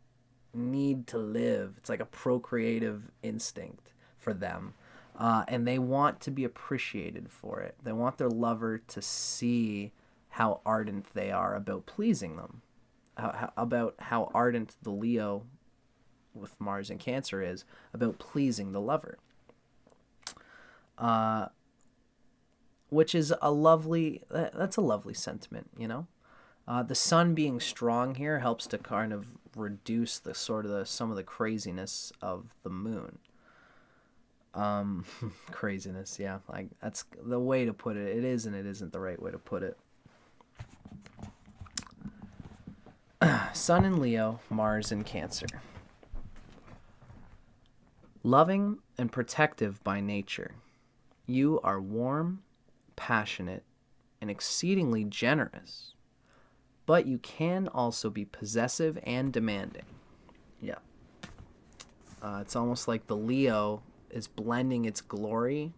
need to live. It's like a procreative instinct for them. And they want to be appreciated for it. They want their lover to see how ardent they are about pleasing them. About how ardent the Leo with Mars and Cancer is about pleasing the lover. Which is that's a lovely sentiment, you know? The sun being strong here helps to kind of reduce some of the craziness of the moon. Craziness, yeah, like that's the way to put it. It is and it isn't the right way to put it. Sun in Leo, Mars in Cancer. Loving and protective by nature, you are warm, passionate, and exceedingly generous, but you can also be possessive and demanding. Yeah. It's almost like the Leo is blending its glory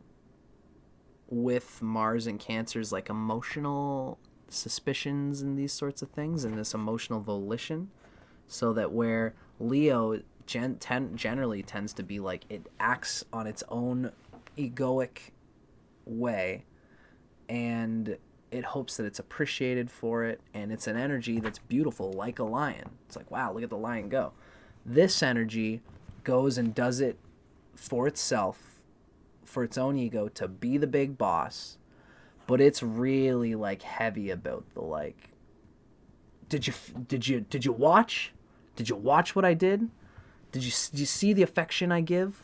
with Mars and Cancer's like emotional suspicions and these sorts of things, and this emotional volition, so that where Leo generally tends to be like it acts on its own egoic way, and it hopes that it's appreciated for it, and it's an energy that's beautiful like a lion. It's like, wow, look at the lion go. This energy goes and does it for itself, for its own ego, to be the big boss, but it's really like heavy about the like, did you watch what I did? Did you see the affection I give?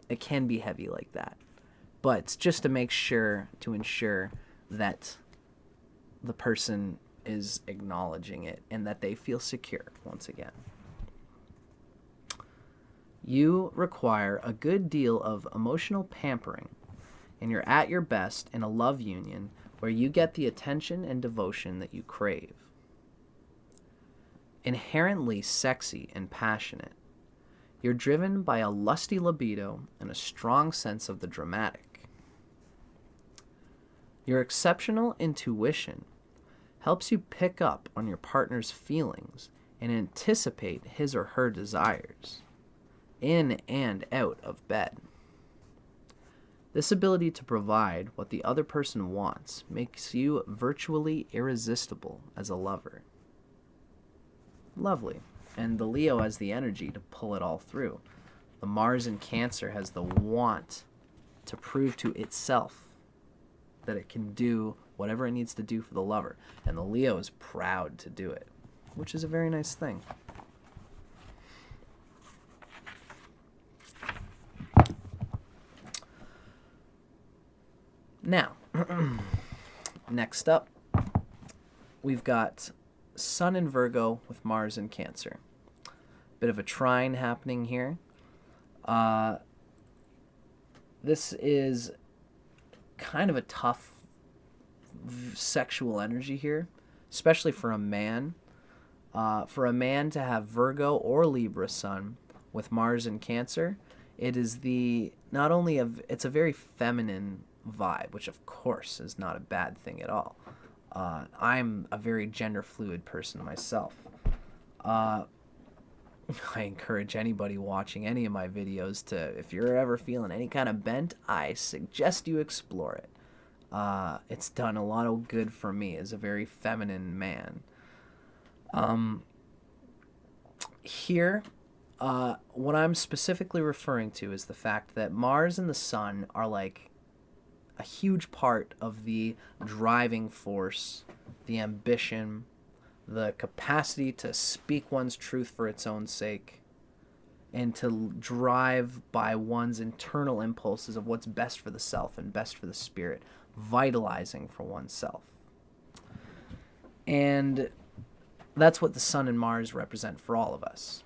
It can be heavy like that, but it's just to ensure that the person is acknowledging it and that they feel secure once again. You require a good deal of emotional pampering, and you're at your best in a love union where you get the attention and devotion that you crave. Inherently sexy and passionate, you're driven by a lusty libido and a strong sense of the dramatic. Your exceptional intuition helps you pick up on your partner's feelings and anticipate his or her desires, in and out of bed. This ability to provide what the other person wants makes you virtually irresistible as a lover. Lovely. And the Leo has the energy to pull it all through. The Mars in Cancer has the want to prove to itself that it can do whatever it needs to do for the lover. And the Leo is proud to do it, which is a very nice thing. Now, next up, we've got Sun in Virgo with Mars in Cancer. Bit of a trine happening here. This is kind of a tough sexual energy here, especially for a man. For a man to have Virgo or Libra Sun with Mars in Cancer, it is it's a very feminine vibe, which of course is not a bad thing at all. I'm a very gender fluid person myself. I encourage anybody watching any of my videos to, if you're ever feeling any kind of bent, I suggest you explore it. It's done a lot of good for me as a very feminine man. Here, what I'm specifically referring to is the fact that Mars and the Sun are like a huge part of the driving force the ambition, the capacity to speak one's truth for its own sake, and to drive by one's internal impulses of what's best for the self and best for the spirit, vitalizing for oneself. And that's what the Sun and Mars represent for all of us.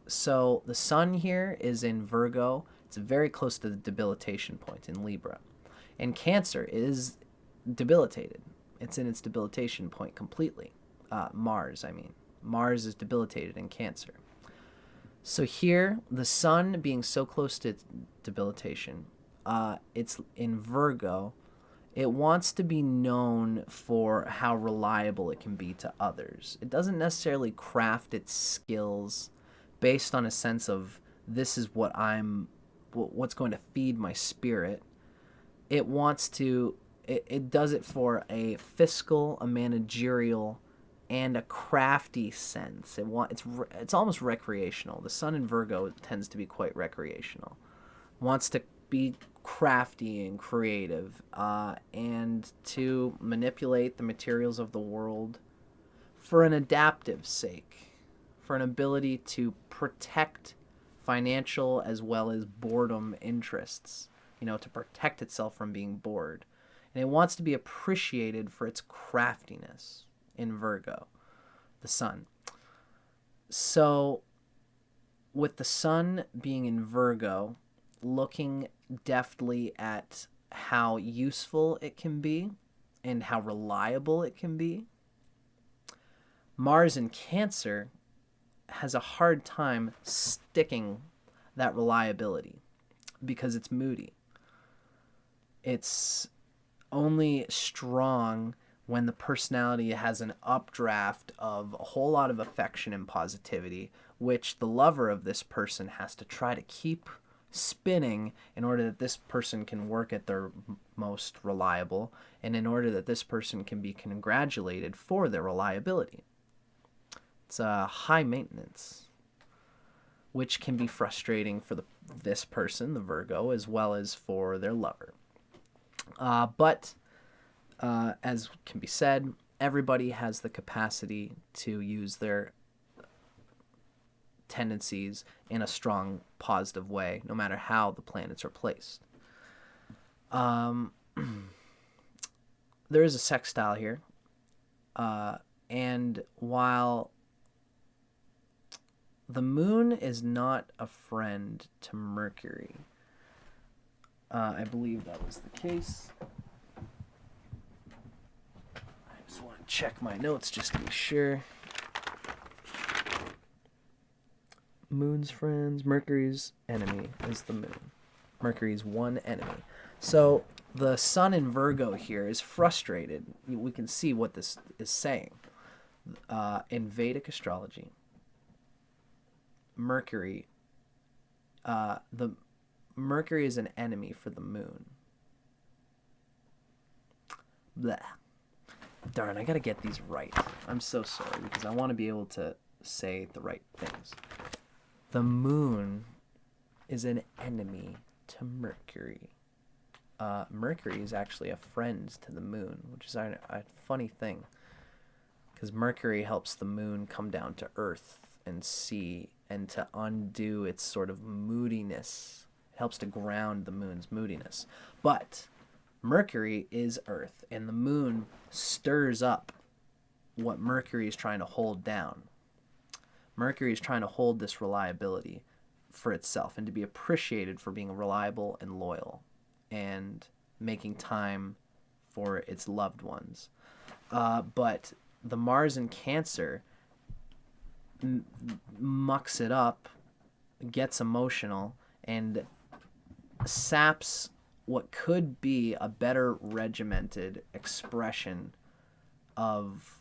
So the Sun here is in Virgo. It's very close to the debilitation point in Libra. And Cancer is debilitated. It's in its debilitation point completely. Mars is debilitated in Cancer. So here, the Sun being so close to debilitation, it's in Virgo. It wants to be known for how reliable it can be to others. It doesn't necessarily craft its skills based on a sense of this is what's going to feed my spirit. It wants to, it does it for a fiscal, a managerial, and a crafty sense. It's almost recreational. The Sun in Virgo tends to be quite recreational. Wants to be crafty and creative, and to manipulate the materials of the world for an adaptive sake, for an ability to protect financial as well as boredom interests, to protect itself from being bored. And it wants to be appreciated for its craftiness in Virgo, the Sun. So with the Sun being in Virgo, looking deftly at how useful it can be and how reliable it can be, Mars in Cancer has a hard time sticking that reliability because it's moody. It's only strong when the personality has an updraft of a whole lot of affection and positivity, which the lover of this person has to try to keep spinning in order that this person can work at their most reliable, and in order that this person can be congratulated for their reliability. It's a high maintenance, which can be frustrating for this person, the Virgo, as well as for their lover. But as can be said, everybody has the capacity to use their tendencies in a strong, positive way, no matter how the planets are placed. There is a sextile here, and while the moon is not a friend to Mercury, I believe that was the case. I just want to check my notes just to be sure. Moon's friends, Mercury's enemy is the moon. Mercury's one enemy. So the Sun in Virgo here is frustrated. We can see what this is saying. In Vedic astrology, Mercury is an enemy for the moon. Blah. Darn, I gotta get these right. I'm so sorry because I want to be able to say the right things. The moon is an enemy to Mercury. Mercury is actually a friend to the moon, which is a funny thing, because Mercury helps the moon come down to Earth and see, and to undo its sort of moodiness. It helps to ground the moon's moodiness. But Mercury is Earth, and the moon stirs up what Mercury is trying to hold down. Mercury is trying to hold this reliability for itself and to be appreciated for being reliable and loyal and making time for its loved ones. But the Mars in Cancer mucks it up, gets emotional, and saps what could be a better regimented expression of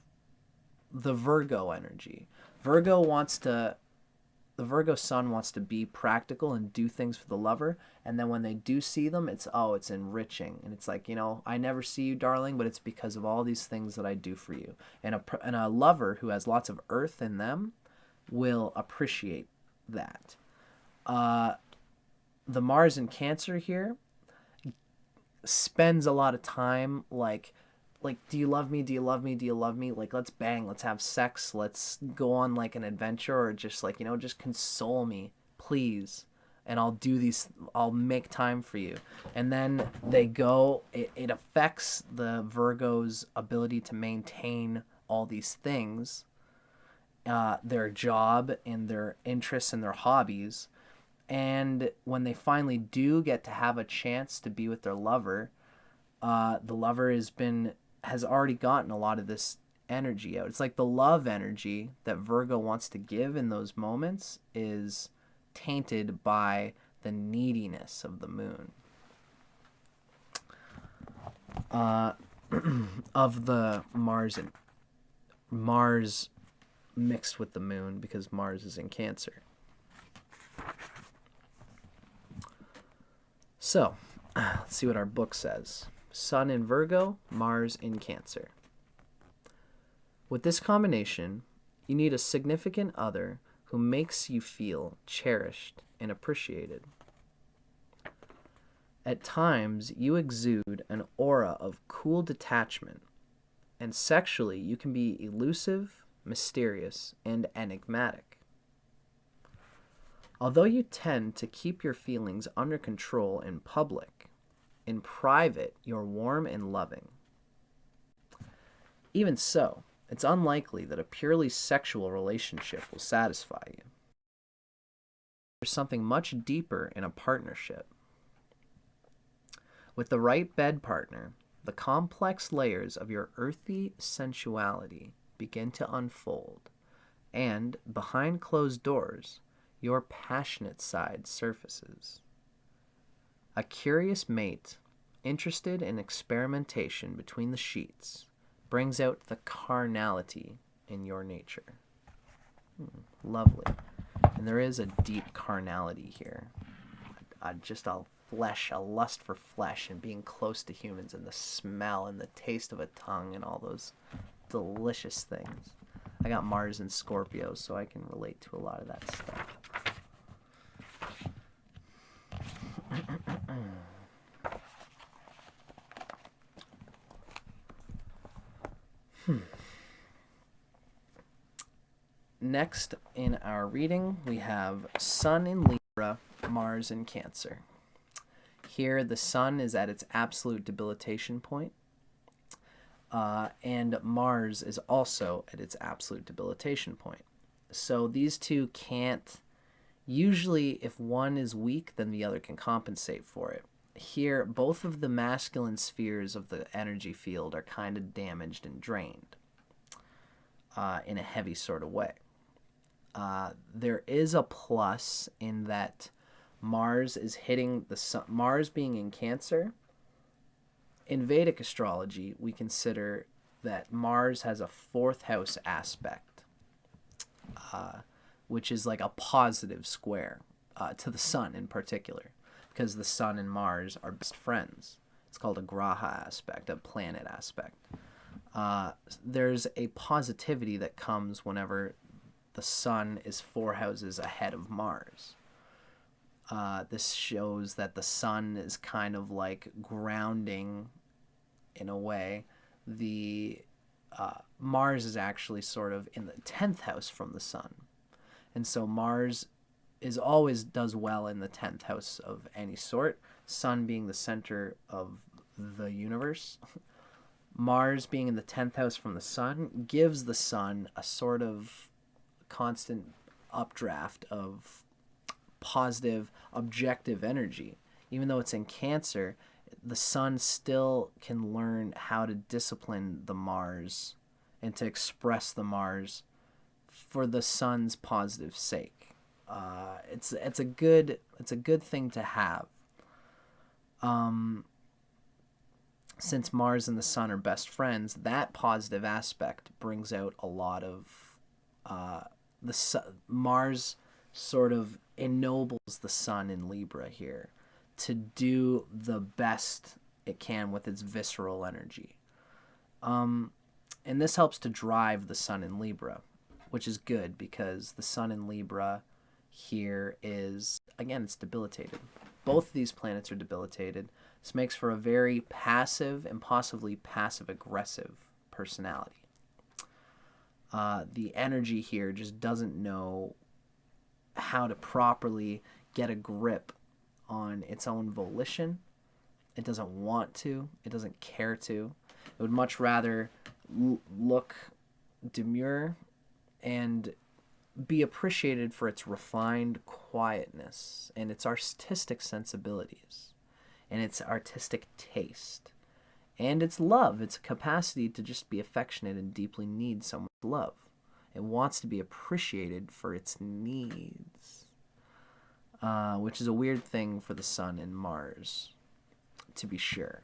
the Virgo energy. The Virgo Sun wants to be practical and do things for the lover, and then when they do see them, it's enriching, and it's like, I never see you, darling, but it's because of all these things that I do for you. And a lover who has lots of earth in them will appreciate that. The Mars in Cancer here spends a lot of time like, do you love me? Do you love me? Do you love me? Like, let's bang, let's have sex, let's go on like an adventure, or just like, you know, just console me, please. And I'll make time for you. And then they go, it affects the Virgo's ability to maintain all these things, their job and their interests and their hobbies. And when they finally do get to have a chance to be with their lover, the lover has already gotten a lot of this energy out. It's like the love energy that Virgo wants to give in those moments is tainted by the neediness of the moon, of the Mars mixed with the moon, because Mars is in Cancer. So let's see what our book says. Sun in Virgo, Mars in Cancer. With this combination, you need a significant other who makes you feel cherished and appreciated. At times, you exude an aura of cool detachment, and sexually, you can be elusive, mysterious, and enigmatic. Although you tend to keep your feelings under control in public, in private, you're warm and loving. Even so, it's unlikely that a purely sexual relationship will satisfy you. There's something much deeper in a partnership. With the right bed partner, the complex layers of your earthy sensuality begin to unfold, and behind closed doors, your passionate side surfaces. A curious mate, interested in experimentation between the sheets, brings out the carnality in your nature. Lovely. And there is a deep carnality here. A lust for flesh and being close to humans, and the smell and the taste of a tongue and all those delicious things. I got Mars and Scorpio, so I can relate to a lot of that stuff. Next in our reading, we have Sun in Libra, Mars in Cancer. Here, the Sun is at its absolute debilitation point, and Mars is also at its absolute debilitation point. So these two can't, usually if one is weak, then the other can compensate for it. Here, both of the masculine spheres of the energy field are kind of damaged and drained in a heavy sort of way. There is a plus in that Mars is hitting the Sun. Mars being in Cancer, in Vedic astrology, we consider that Mars has a fourth house aspect, which is like a positive square to the Sun in particular, because the Sun and Mars are best friends. It's called a graha aspect, a planet aspect. There's a positivity that comes whenever the Sun is 4 houses ahead of Mars. This shows that the Sun is kind of like grounding, in a way. The Mars is actually sort of in the 10th house from the Sun. And so Mars does well in the 10th house of any sort. Sun being the center of the universe. Mars being in the 10th house from the Sun gives the Sun a sort of constant updraft of positive, objective energy. Even though it's in Cancer, the Sun still can learn how to discipline the Mars and to express the Mars for the Sun's positive sake. It's a good thing to have. Since Mars and the Sun are best friends, that positive aspect brings out a lot of Mars sort of ennobles the Sun in Libra here to do the best it can with its visceral energy. And this helps to drive the Sun in Libra, which is good because the Sun in Libra here is, again, it's debilitated. Both of these planets are debilitated. This makes for a very passive and possibly passive-aggressive personality. The energy here just doesn't know how to properly get a grip on its own volition. It doesn't want to. It doesn't care to. It would much rather look demure and be appreciated for its refined quietness and its artistic sensibilities and its artistic taste and its love, its capacity to just be affectionate and deeply need someone's love. It wants to be appreciated for its needs, which is a weird thing for the Sun and Mars, to be sure.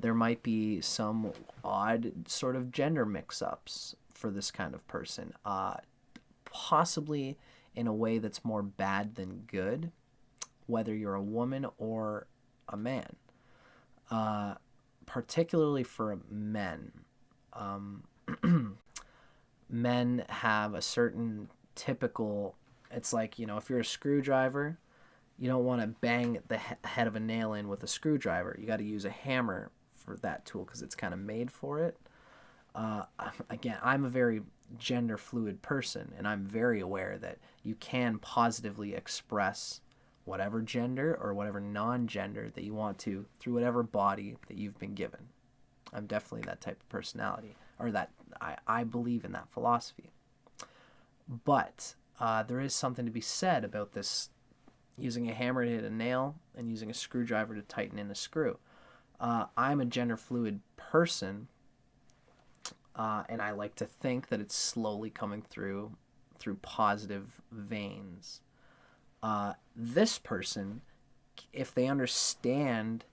There might be some odd sort of gender mix-ups for this kind of person, possibly in a way that's more bad than good, whether you're a woman or a man. Particularly for men. Men have a certain typical, it's like, if you're a screwdriver, you don't want to bang the head of a nail in with a screwdriver. You got to use a hammer for that tool because it's kind of made for it. Again, I'm a very gender fluid person, and I'm very aware that you can positively express whatever gender or whatever non-gender that you want to through whatever body that you've been given. I'm definitely that type of personality, or that I believe in that philosophy. But there is something to be said about this, using a hammer to hit a nail and using a screwdriver to tighten in a screw. I'm a gender fluid person, and I like to think that it's slowly coming through positive veins. This person, if they understand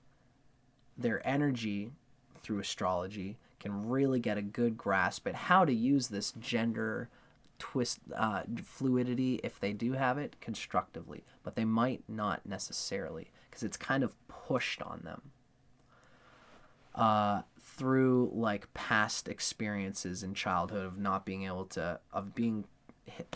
their energy through astrology, can really get a good grasp at how to use this gender fluidity, if they do have it, constructively. But they might not necessarily, because it's kind of pushed on them through like past experiences in childhood of not being able to, of being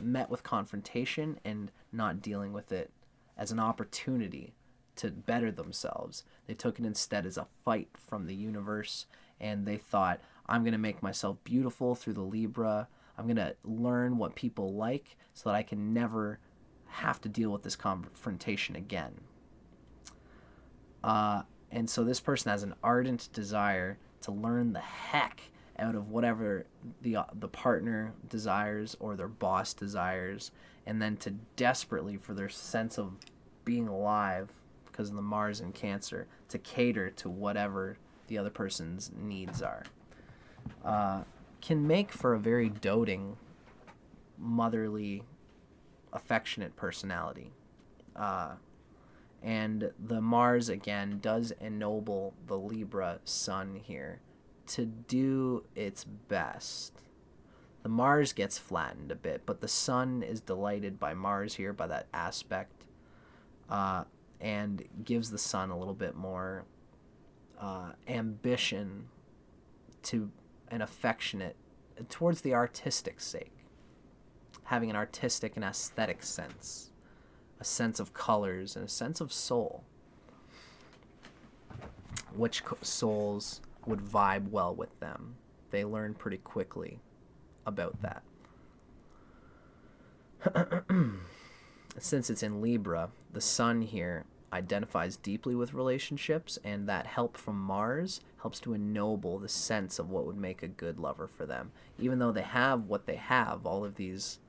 met with confrontation and not dealing with it as an opportunity to better themselves. They took it instead as a fight from the universe, and they thought, I'm going to make myself beautiful through the Libra. I'm going to learn what people like so that I can never have to deal with this confrontation again. And so this person has an ardent desire to learn the heck out of whatever the partner desires or their boss desires, and then to desperately, for their sense of being alive, because of the Mars in Cancer, to cater to whatever the other person's needs are. Can make for a very doting, motherly, affectionate personality. And the Mars, again, does ennoble the Libra Sun here to do its best. The Mars gets flattened a bit, but the Sun is delighted by Mars here, by that aspect, and gives the Sun a little bit more ambition to an affectionate, towards the artistic sake, having an artistic and aesthetic sense, a sense of colors and a sense of soul, which souls would vibe well with them. They learn pretty quickly about that. Since it's in Libra, the Sun here identifies deeply with relationships, and that help from Mars helps to ennoble the sense of what would make a good lover for them. Even though they have what they have, all of these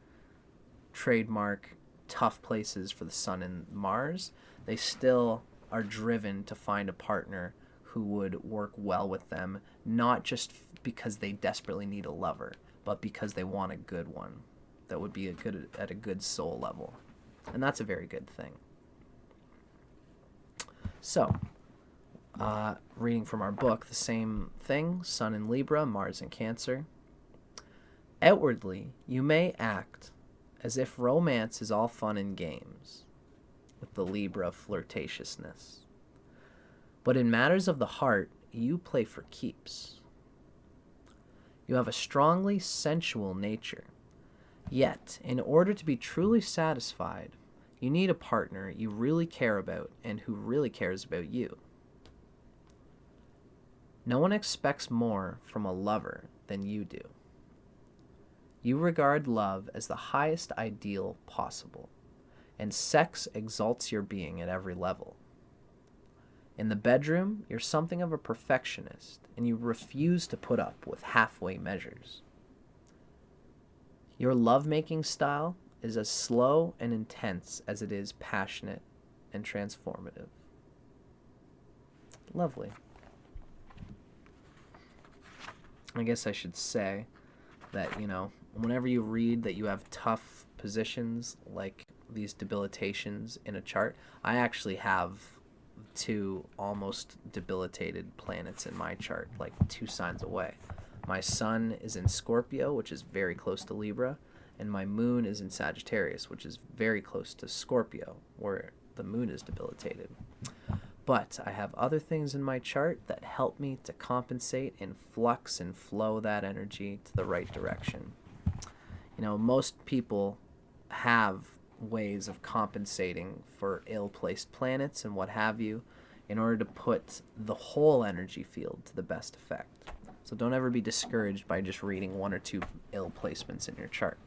trademark tough places for the Sun and Mars, they still are driven to find a partner who would work well with them, not just because they desperately need a lover, but because they want a good one that would be at a good soul level. And that's a very good thing. So, reading from our book, the same thing, Sun in Libra, Mars in Cancer. Outwardly, you may act as if romance is all fun and games, with the Libra flirtatiousness. But in matters of the heart, you play for keeps. You have a strongly sensual nature. Yet, in order to be truly satisfied, you need a partner you really care about and who really cares about you. No one expects more from a lover than you do. You regard love as the highest ideal possible, and sex exalts your being at every level. In the bedroom, you're something of a perfectionist, and you refuse to put up with halfway measures. Your lovemaking style is as slow and intense as it is passionate and transformative. Lovely. I guess I should say that, whenever you read that you have tough positions like these debilitations in a chart, I actually have 2 almost debilitated planets in my chart, like 2 signs away. My sun is in Scorpio, which is very close to Libra, and my moon is in Sagittarius, which is very close to Scorpio, where the moon is debilitated. But I have other things in my chart that help me to compensate and flux and flow that energy to the right direction. Most people have ways of compensating for ill-placed planets and what have you in order to put the whole energy field to the best effect. So don't ever be discouraged by just reading 1 or 2 ill placements in your chart.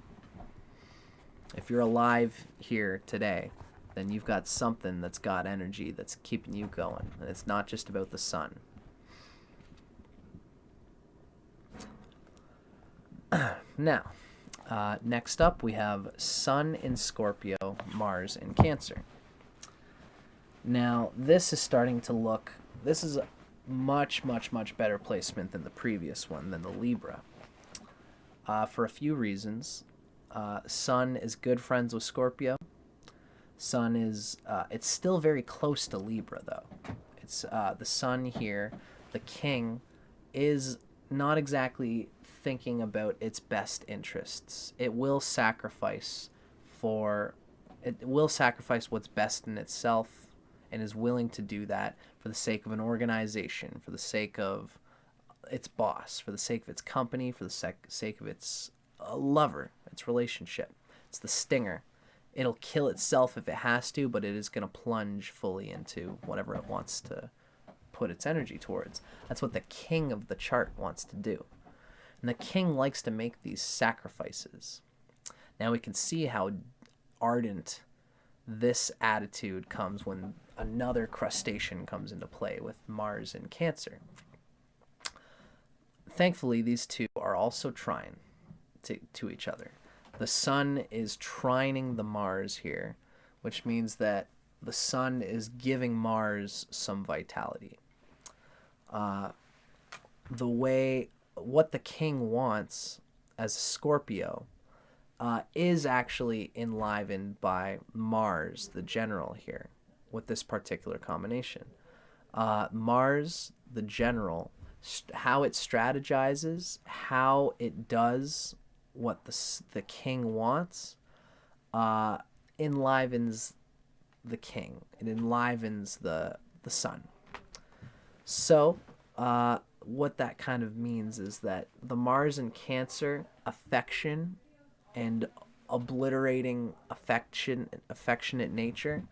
If you're alive here today, then you've got something that's got energy that's keeping you going. And it's not just about the sun. Now, next up we have Sun in Scorpio, Mars in Cancer. Now, this is starting to look, this is a much, much, much better placement than the previous one, than the Libra. For a few reasons. Sun is good friends with Scorpio. Sun is, it's still very close to Libra, though. It's the Sun here, the king, is not exactly thinking about its best interests. It will sacrifice what's best in itself, and is willing to do that for the sake of an organization, for the sake of its boss, for the sake of its company, for the sake of its lover, its relationship. It's the stinger. It'll kill itself if it has to, but it is going to plunge fully into whatever it wants to put its energy towards. That's what the king of the chart wants to do. And the king likes to make these sacrifices. Now we can see how ardent this attitude comes when another crustacean comes into play with Mars in Cancer. Thankfully, these two are also trine to each other. The sun is trining the Mars here, which means that the sun is giving Mars some vitality. What the king wants as a Scorpio is actually enlivened by Mars, the general here, with this particular combination. Mars, the general, how it strategizes, how it does what the king wants, enlivens the king. It enlivens the sun. So what that kind of means is that the Mars in Cancer affection and obliterating affectionate nature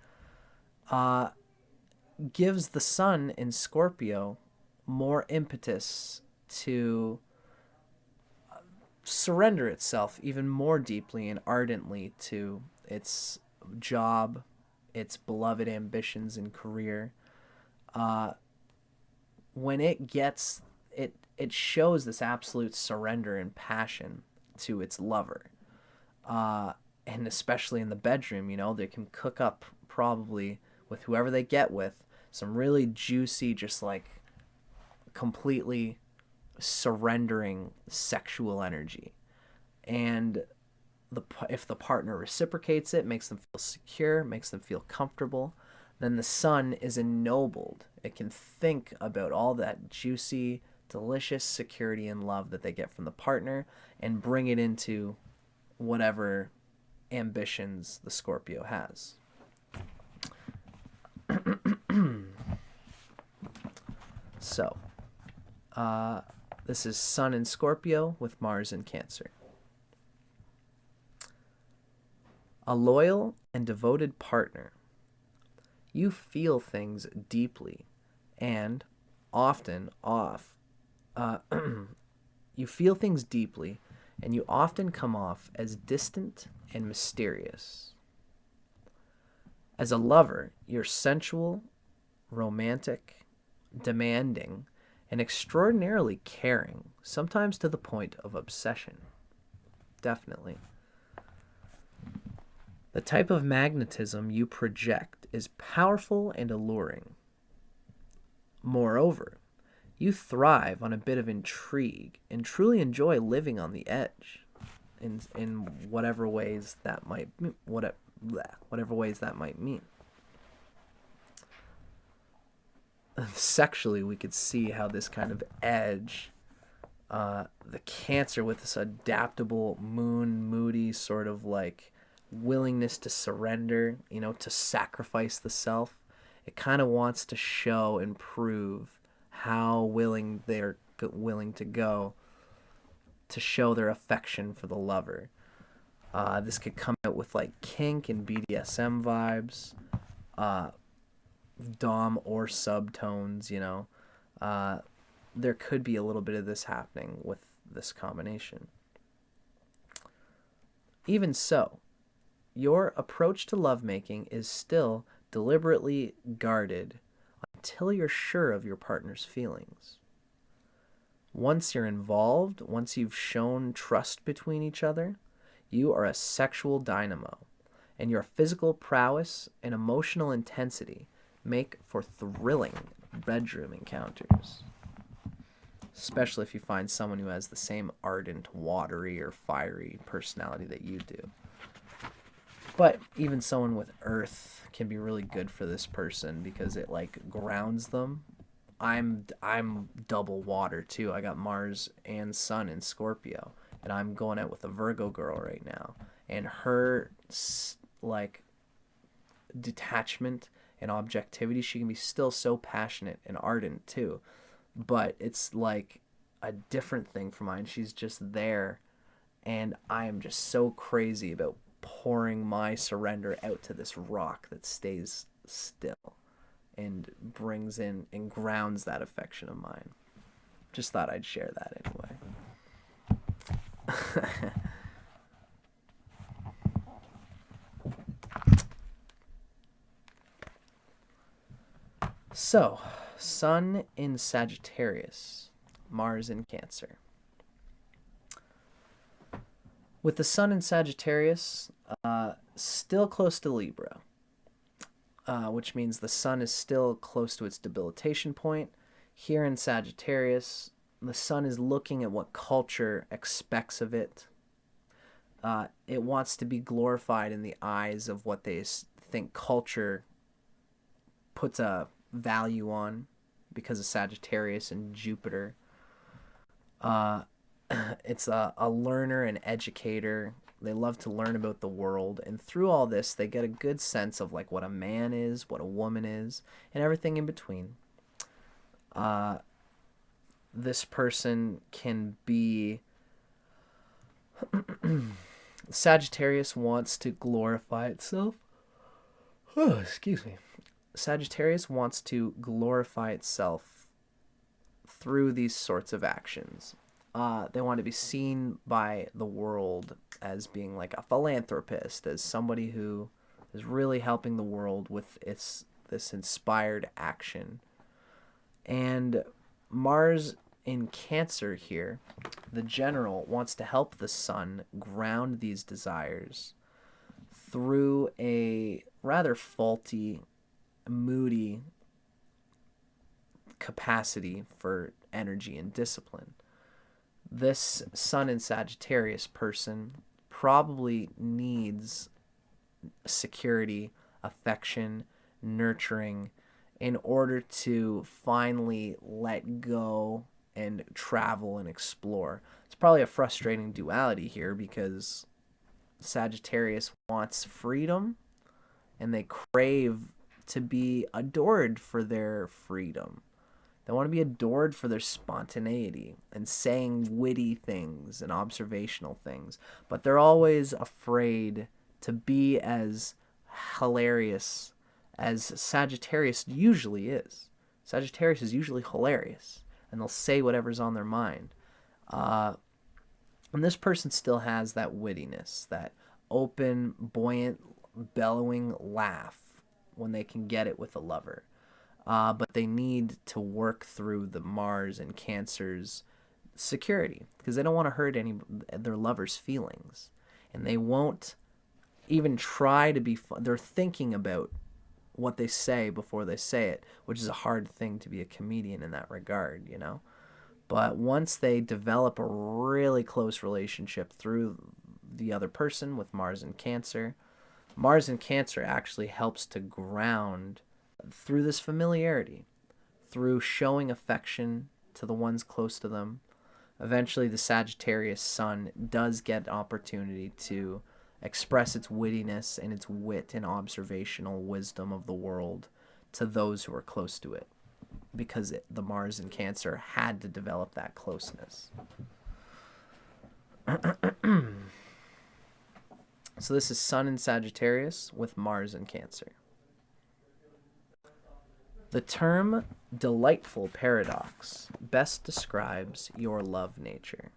gives the sun in Scorpio more impetus to surrender itself even more deeply and ardently to its job, its beloved ambitions and career. When it gets it shows this absolute surrender and passion to its lover. And especially in the bedroom, they can cook up probably with whoever they get with some really juicy, just like completely surrendering sexual energy. And if the partner reciprocates it, makes them feel secure, makes them feel comfortable, then the sun is ennobled. It can think about all that juicy, delicious security and love that they get from the partner and bring it into whatever ambitions the Scorpio has. So, this is Sun in Scorpio with Mars in Cancer. A loyal and devoted partner. You feel things deeply and often Uh, you feel things deeply, and you often come off as distant and mysterious. As a lover, you're sensual, romantic, demanding, and extraordinarily caring, sometimes to the point of obsession. Definitely. The type of magnetism you project is powerful and alluring. Moreover, you thrive on a bit of intrigue and truly enjoy living on the edge in whatever ways that might whatever ways that might mean. Sexually, we could see how this kind of edge, the Cancer with this adaptable moon, moody sort of like willingness to surrender, to sacrifice the self. It kind of wants to show and prove how willing they're willing to go to show their affection for the lover. This could come out with like kink and BDSM vibes, dom or subtones, there could be a little bit of this happening with this combination. Even so, your approach to lovemaking is still deliberately guarded until you're sure of your partner's feelings. Once you're involved, once you've shown trust between each other, you are a sexual dynamo, and your physical prowess and emotional intensity make for thrilling bedroom encounters. Especially if you find someone who has the same ardent, watery, or fiery personality that you do. But even someone with earth can be really good for this person because it like grounds them. I'm double water too. I got Mars and Sun in Scorpio, and I'm going out with a Virgo girl right now. And her like detachment and objectivity, she can be still so passionate and ardent too. But it's like a different thing for mine. She's just there, and I am just so crazy about pouring my surrender out to this rock that stays still and brings in and grounds that affection of mine. Just thought I'd share that anyway. So, Sun in Sagittarius, Mars in Cancer. With the Sun in Sagittarius, still close to Libra, which means the Sun is still close to its debilitation point. Here in Sagittarius, the Sun is looking at what culture expects of it. It wants to be glorified in the eyes of what they think culture puts a value on because of Sagittarius and Jupiter. It's a learner and educator. They love to learn about the world, and through all this they get a good sense of like what a man is, what a woman is, and everything in between. This person can be Sagittarius wants to glorify itself. Oh, excuse me. Sagittarius wants to glorify itself through these sorts of actions. They want to be seen by the world as being like a philanthropist, as somebody who is really helping the world with this inspired action. And Mars in Cancer here, the general, wants to help the Sun ground these desires through a rather faulty, moody capacity for energy and discipline. This Sun in Sagittarius person probably needs security, affection, nurturing in order to finally let go and travel and explore. It's probably a frustrating duality here because Sagittarius wants freedom and they crave to be adored for their freedom. They want to be adored for their spontaneity and saying witty things and observational things. But they're always afraid to be as hilarious as Sagittarius usually is. Sagittarius is usually hilarious. and they'll say whatever's on their mind. And this person still has that wittiness, that open, buoyant, bellowing laugh when they can get it with a lover. But they need to work through the Mars and Cancer's security, because they don't want to hurt their lover's feelings. And they won't even try to be fun. They're thinking about what they say before they say it, which is a hard thing to be a comedian in that regard, you know? But once they develop a really close relationship through the other person with Mars and Cancer actually helps to ground through this familiarity, through showing affection to the ones close to them. Eventually, the Sagittarius sun does get an opportunity to express its wittiness and its wit and observational wisdom of the world to those who are close to it, because the Mars and Cancer had to develop that closeness. So this is Sun in Sagittarius with Mars in Cancer. The term delightful paradox best describes your love nature.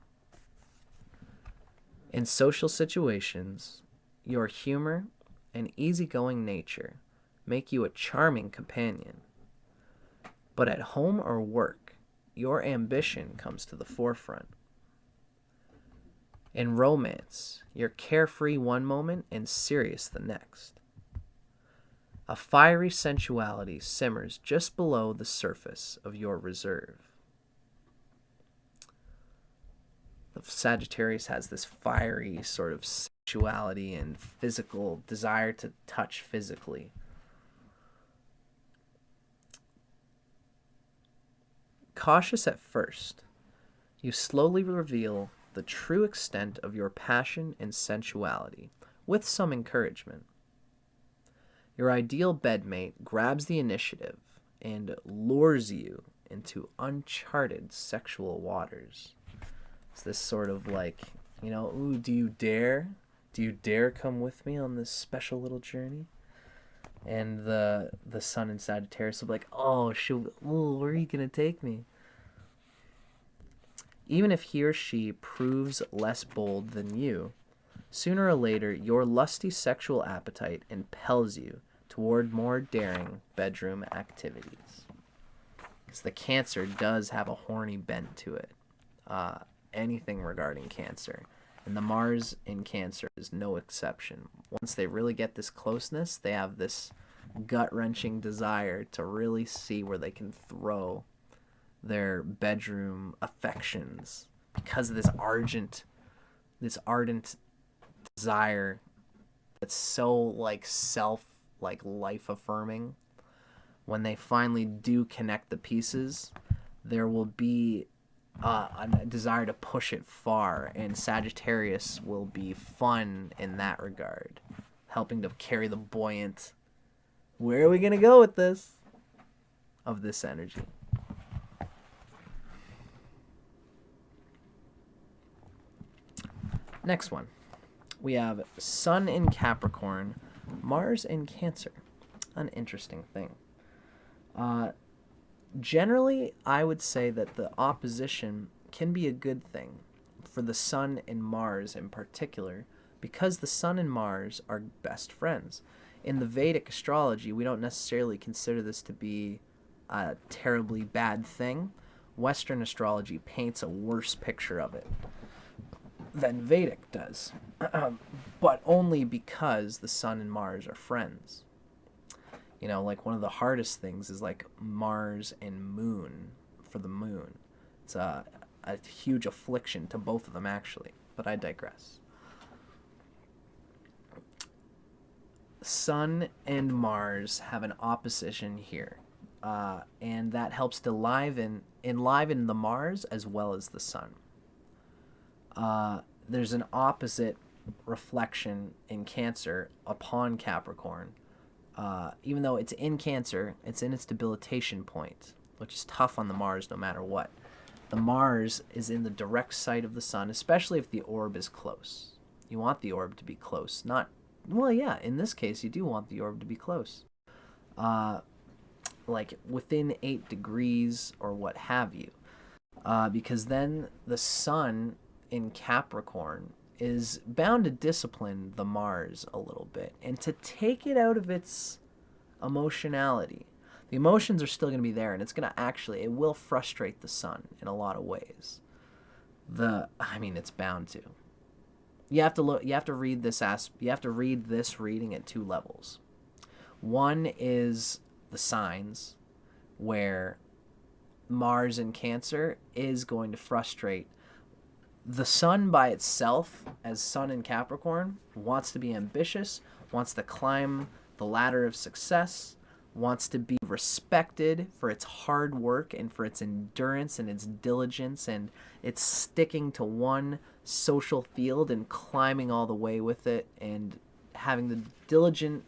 In social situations, your humor and easygoing nature make you a charming companion. But at home or work, your ambition comes to the forefront. In romance, you're carefree one moment and serious the next. A fiery sensuality simmers just below the surface of your reserve. The Sagittarius has this fiery sort of sexuality and physical desire to touch physically. Cautious at first, you slowly reveal the true extent of your passion and sensuality, with some encouragement. Your ideal bedmate grabs the initiative and lures you into uncharted sexual waters. It's this sort of like, you know, ooh, do you dare? Do you dare come with me on this special little journey? And the sun in Sagittarius will be like, oh, where are you going to take me? Even if he or she proves less bold than you, sooner or later your lusty sexual appetite impels you toward more daring bedroom activities. Because the Cancer does have a horny bent to it. Anything regarding Cancer. And the Mars in Cancer is no exception. Once they really get this closeness, they have this gut-wrenching desire to really see where they can throw their bedroom affections, because of this ardent desire that's so life affirming. When they finally do connect the pieces, there will be a desire to push it far, and Sagittarius will be fun in that regard, helping to carry the buoyant, where are we gonna go with this, of this energy. Next one, we have Sun in Capricorn, Mars in Cancer. An interesting thing. Generally, I would say that the opposition can be a good thing for the Sun and Mars in particular, because the Sun and Mars are best friends. In the Vedic astrology, we don't necessarily consider this to be a terribly bad thing. Western astrology paints a worse picture of it than Vedic does, but only because the Sun and Mars are friends. You know, like one of the hardest things is like Mars and Moon for the Moon. It's a huge affliction to both of them, actually, but I digress. Sun and Mars have an opposition here, and that helps to enliven the Mars as well as the Sun. There's an opposite reflection in Cancer upon Capricorn. Even though it's in Cancer, it's in its debilitation point, which is tough on the Mars no matter what. The Mars is in the direct sight of the Sun, especially if the orb is close. You want the orb to be close. In this case, you do want the orb to be close. Like within 8 degrees or what have you. because then the sun in Capricorn is bound to discipline the Mars a little bit and to take it out of its emotionality. The emotions are still going to be there, and it will frustrate the sun in a lot of ways. It's bound to. You have to read this reading at two levels. One is the signs, where Mars in Cancer is going to frustrate. The sun by itself, as sun in Capricorn, wants to be ambitious, wants to climb the ladder of success, wants to be respected for its hard work and for its endurance and its diligence and its sticking to one social field and climbing all the way with it and having the diligent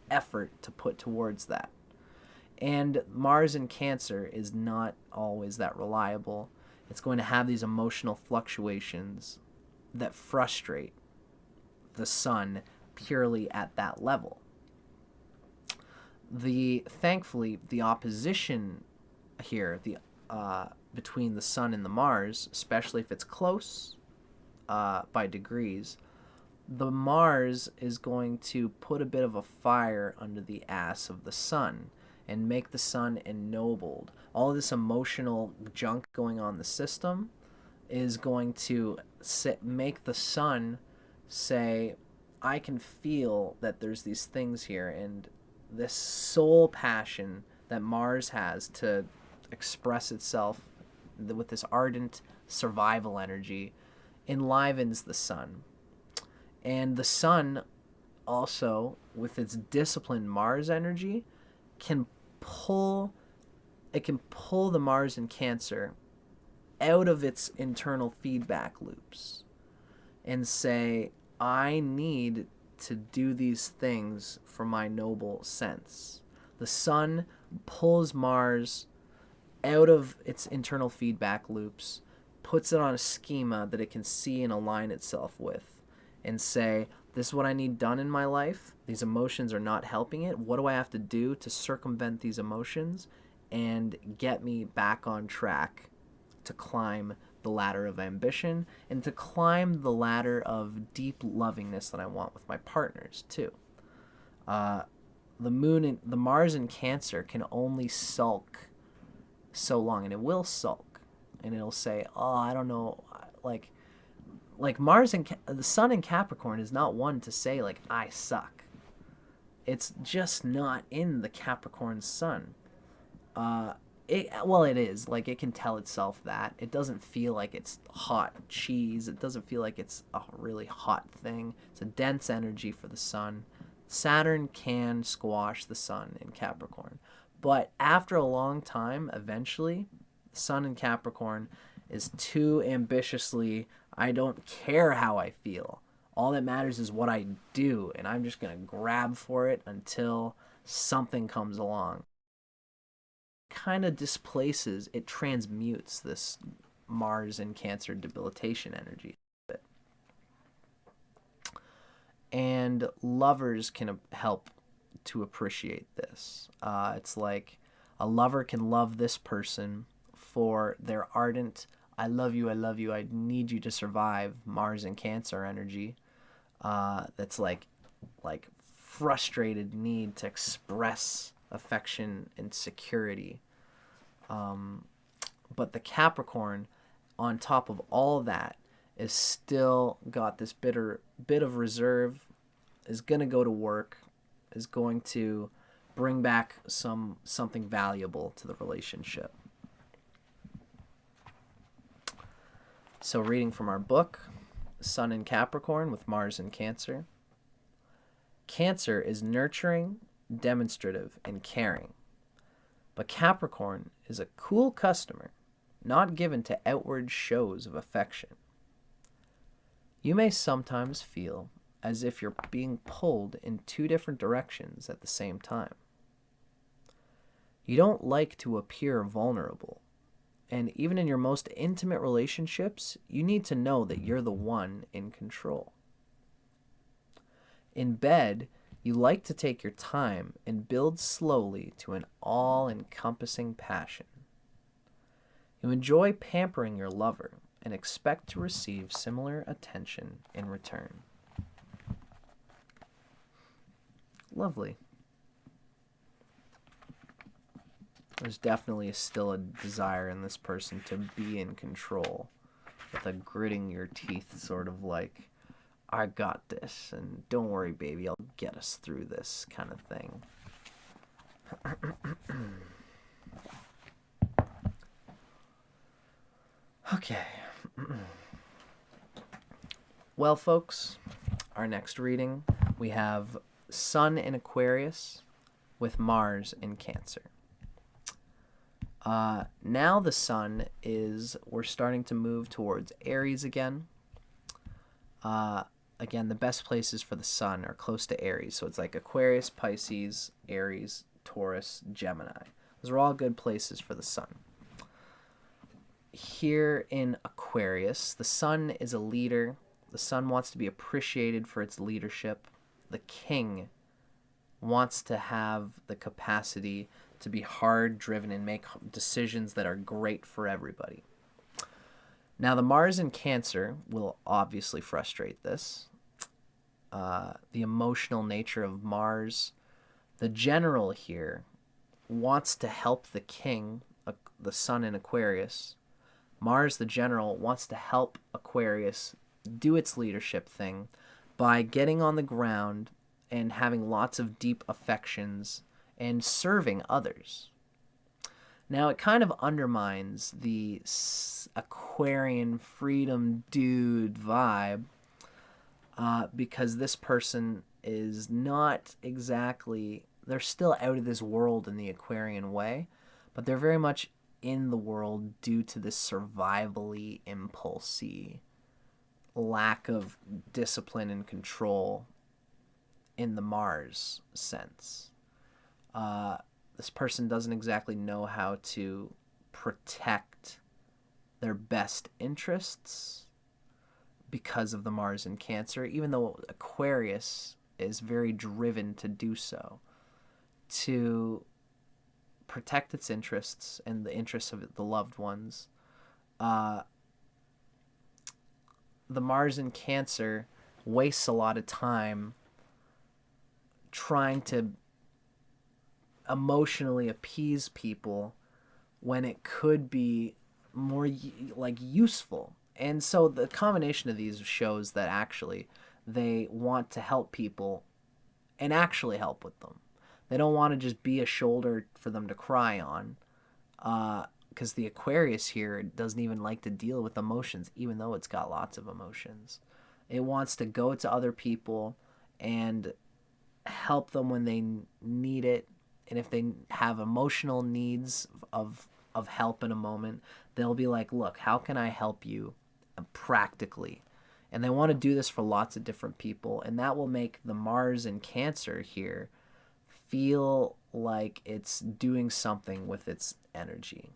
effort to put towards that. And Mars in Cancer is not always that reliable. It's going to have these emotional fluctuations that frustrate the sun purely at that level. Thankfully, the opposition here, between the sun and the Mars, especially if it's close by degrees, the Mars is going to put a bit of a fire under the ass of the sun and make the sun ennobled. All this emotional junk going on in the system is going to make the sun say, I can feel that there's these things here, and this soul passion that Mars has to express itself with this ardent survival energy enlivens the sun. And the sun also, with its disciplined Mars energy, can pull the Mars in Cancer out of its internal feedback loops and say, I need to do these things for my noble sense. The sun pulls Mars out of its internal feedback loops, puts it on a schema that it can see and align itself with, and say, this is what I need done in my life. These emotions are not helping it. What do I have to do to circumvent these emotions and get me back on track to climb the ladder of ambition and to climb the ladder of deep lovingness that I want with my partners too. The Mars in Cancer can only sulk so long, and it will sulk, and it'll say, "Oh, I don't know," like the sun in Capricorn is not one to say like, I suck. It's just not in the Capricorn sun. It is. Like, it can tell itself that. It doesn't feel like it's hot cheese. It doesn't feel like it's a really hot thing. It's a dense energy for the sun. Saturn can squash the sun in Capricorn. But after a long time, eventually, the sun in Capricorn is too ambitiously, I don't care how I feel. All that matters is what I do, and I'm just going to grab for it until something comes along. Kind of displaces, it transmutes this Mars in Cancer debilitation energy. And lovers can help to appreciate this. It's like a lover can love this person for their ardent, I love you, I need you to survive Mars in Cancer energy. That's like frustrated need to express affection and security. But the Capricorn, on top of all that, is still got this bit of reserve, is going to go to work, is going to bring back something valuable to the relationship. So reading from our book, Sun in Capricorn with Mars in Cancer. Cancer is nurturing, demonstrative, and caring. But Capricorn is a cool customer, not given to outward shows of affection. You may sometimes feel as if you're being pulled in two different directions at the same time. You don't like to appear vulnerable, and even in your most intimate relationships, you need to know that you're the one in control. In bed, you like to take your time and build slowly to an all-encompassing passion. You enjoy pampering your lover and expect to receive similar attention in return. Lovely. There's definitely still a desire in this person to be in control, with a gritting your teeth sort of like, I got this, and don't worry, baby, I'll get us through this kind of thing. Okay. Well, folks, our next reading, we have Sun in Aquarius with Mars in Cancer. Now the Sun we're starting to move towards Aries again. Again, the best places for the Sun are close to Aries. So it's like Aquarius, Pisces, Aries, Taurus, Gemini. Those are all good places for the Sun. Here in Aquarius, the Sun is a leader. The Sun wants to be appreciated for its leadership. The King wants to have the capacity to be hard-driven and make decisions that are great for everybody. Now, the Mars in Cancer will obviously frustrate this. The emotional nature of Mars. The general here wants to help the King, the Sun in Aquarius. Mars, the general, wants to help Aquarius do its leadership thing by getting on the ground and having lots of deep affections and serving others. Now, it kind of undermines the Aquarian freedom dude vibe because this person is not exactly, they're still out of this world in the Aquarian way, but they're very much in the world due to this survivally impulsy lack of discipline and control in the Mars sense. This person doesn't exactly know how to protect their best interests because of the Mars in Cancer, even though Aquarius is very driven to do so, to protect its interests and the interests of the loved ones. The Mars in Cancer wastes a lot of time trying to emotionally appease people when it could be more useful. And so the combination of these shows that actually they want to help people and actually help with them. They don't want to just be a shoulder for them to cry on, because the Aquarius here doesn't even like to deal with emotions, even though it's got lots of emotions. It wants to go to other people and help them when they need it. And if they have emotional needs of help in a moment, they'll be like, look, how can I help you practically? And they want to do this for lots of different people. And that will make the Mars in Cancer here feel like it's doing something with its energy.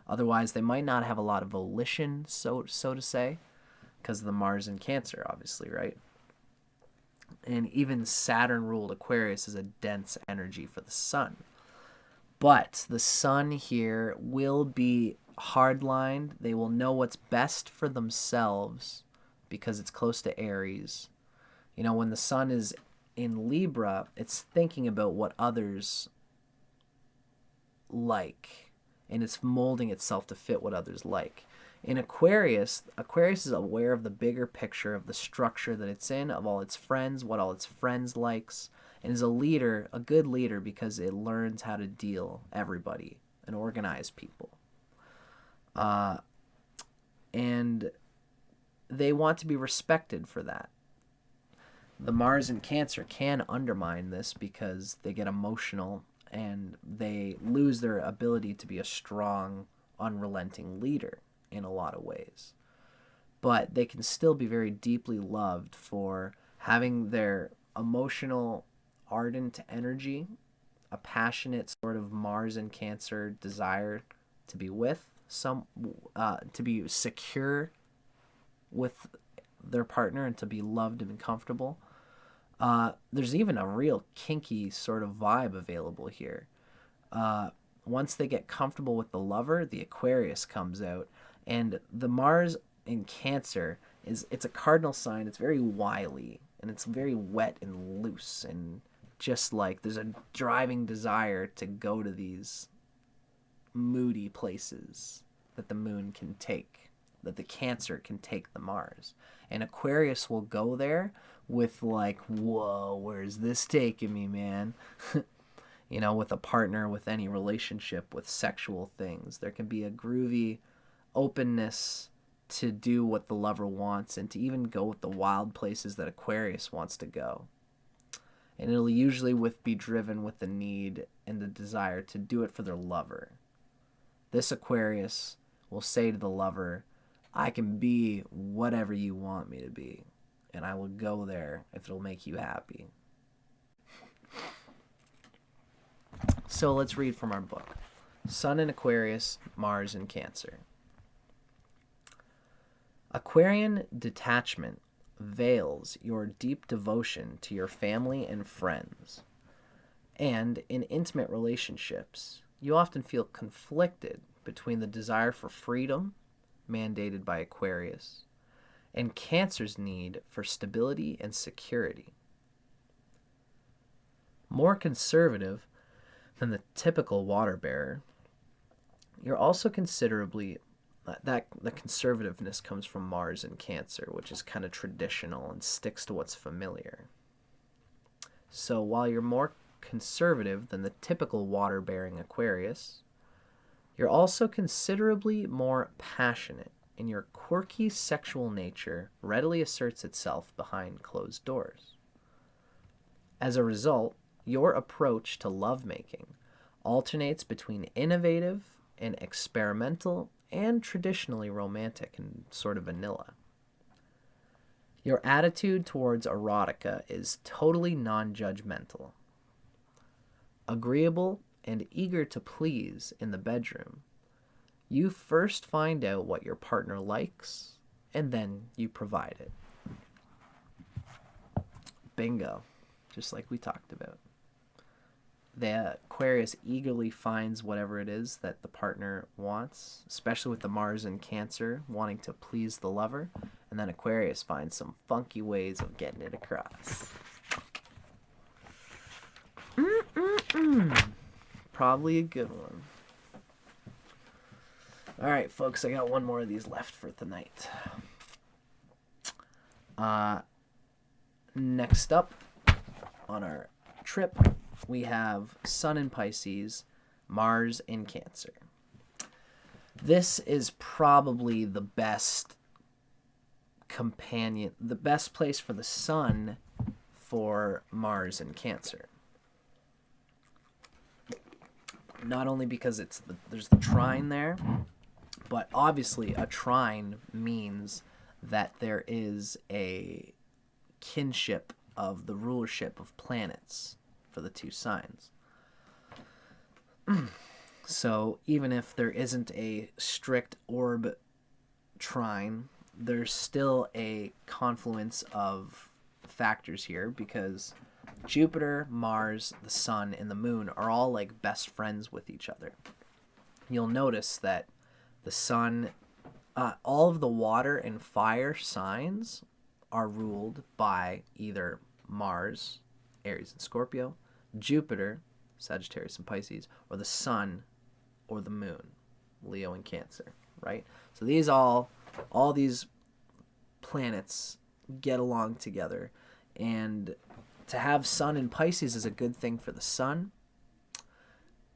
Otherwise, they might not have a lot of volition, so to say, because of the Mars in Cancer, obviously, right? And even Saturn-ruled Aquarius is a dense energy for the Sun. But the Sun here will be hardlined. They will know what's best for themselves because it's close to Aries. You know, when the Sun is in Libra, it's thinking about what others like, and it's molding itself to fit what others like. In Aquarius, Aquarius is aware of the bigger picture of the structure that it's in, of all its friends, what all its friends likes, and is a leader, a good leader, because it learns how to deal everybody and organize people. And they want to be respected for that. The Mars in Cancer can undermine this because they get emotional and they lose their ability to be a strong, unrelenting leader in a lot of ways. But they can still be very deeply loved for having their emotional, ardent energy, a passionate sort of Mars in Cancer desire to be with to be secure with their partner and to be loved and comfortable. There's even a real kinky sort of vibe available here. once they get comfortable with the lover, the Aquarius comes out. And the Mars in Cancer it's a cardinal sign. It's very wily, and it's very wet and loose, and just like there's a driving desire to go to these moody places that the moon can take, that the Cancer can take the Mars. And Aquarius will go there with like, whoa, where's this taking me, man? You know, with a partner, with any relationship, with sexual things. There can be a groovy openness to do what the lover wants and to even go with the wild places that Aquarius wants to go. And it'll usually be driven with the need and the desire to do it for their lover. This Aquarius will say to the lover, I can be whatever you want me to be, and I will go there if it'll make you happy. So let's read from our book. Sun in Aquarius, Mars in Cancer. Aquarian detachment veils your deep devotion to your family and friends. And in intimate relationships, you often feel conflicted between the desire for freedom, mandated by Aquarius, and Cancer's need for stability and security. More conservative than the typical water bearer, you're also considerably that the conservativeness comes from Mars in Cancer, which is kind of traditional and sticks to what's familiar. So while you're more conservative than the typical water-bearing Aquarius, you're also considerably more passionate, and your quirky sexual nature readily asserts itself behind closed doors. As a result, your approach to lovemaking alternates between innovative and experimental and traditionally romantic and sort of vanilla. Your attitude towards erotica is totally non-judgmental. Agreeable and eager to please in the bedroom, you first find out what your partner likes, and then you provide it. Bingo, just like we talked about. The Aquarius eagerly finds whatever it is that the partner wants, especially with the Mars in Cancer, wanting to please the lover, and then Aquarius finds some funky ways of getting it across. Probably a good one. All right, folks, I got one more of these left for tonight. Next up on our trip, we have Sun in Pisces, Mars in Cancer. This is probably the best companion, the best place for the Sun for Mars in Cancer. Not only because there's the trine there, but obviously a trine means that there is a kinship of the rulership of planets for the two signs. So even if there isn't a strict orb trine, there's still a confluence of factors here because Jupiter, Mars, the Sun, and the Moon are all like best friends with each other. You'll notice that the Sun, all of the water and fire signs are ruled by either Mars, Aries and Scorpio, Jupiter, Sagittarius and Pisces, or the Sun or the Moon, Leo and Cancer, right? So all these planets get along together, and to have Sun in Pisces is a good thing for the Sun.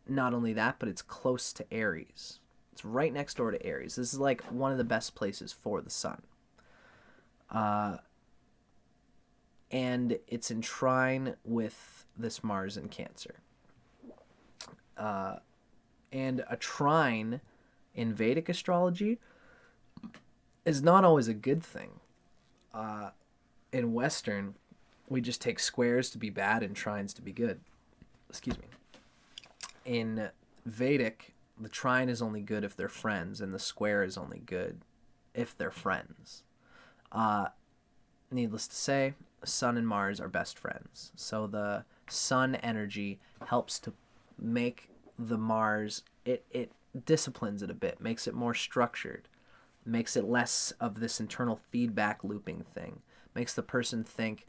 Not only that, but it's close to Aries. It's right next door to Aries. This is like one of the best places for the Sun. And it's in trine with this Mars in Cancer. And a trine in Vedic astrology is not always a good thing. In Western, we just take squares to be bad and trines to be good. Excuse me. In Vedic, the trine is only good if they're friends, and the square is only good if they're friends. Needless to say, Sun and Mars are best friends. So the Sun energy helps to make the Mars, it disciplines it a bit, makes it more structured, makes it less of this internal feedback looping thing, makes the person think,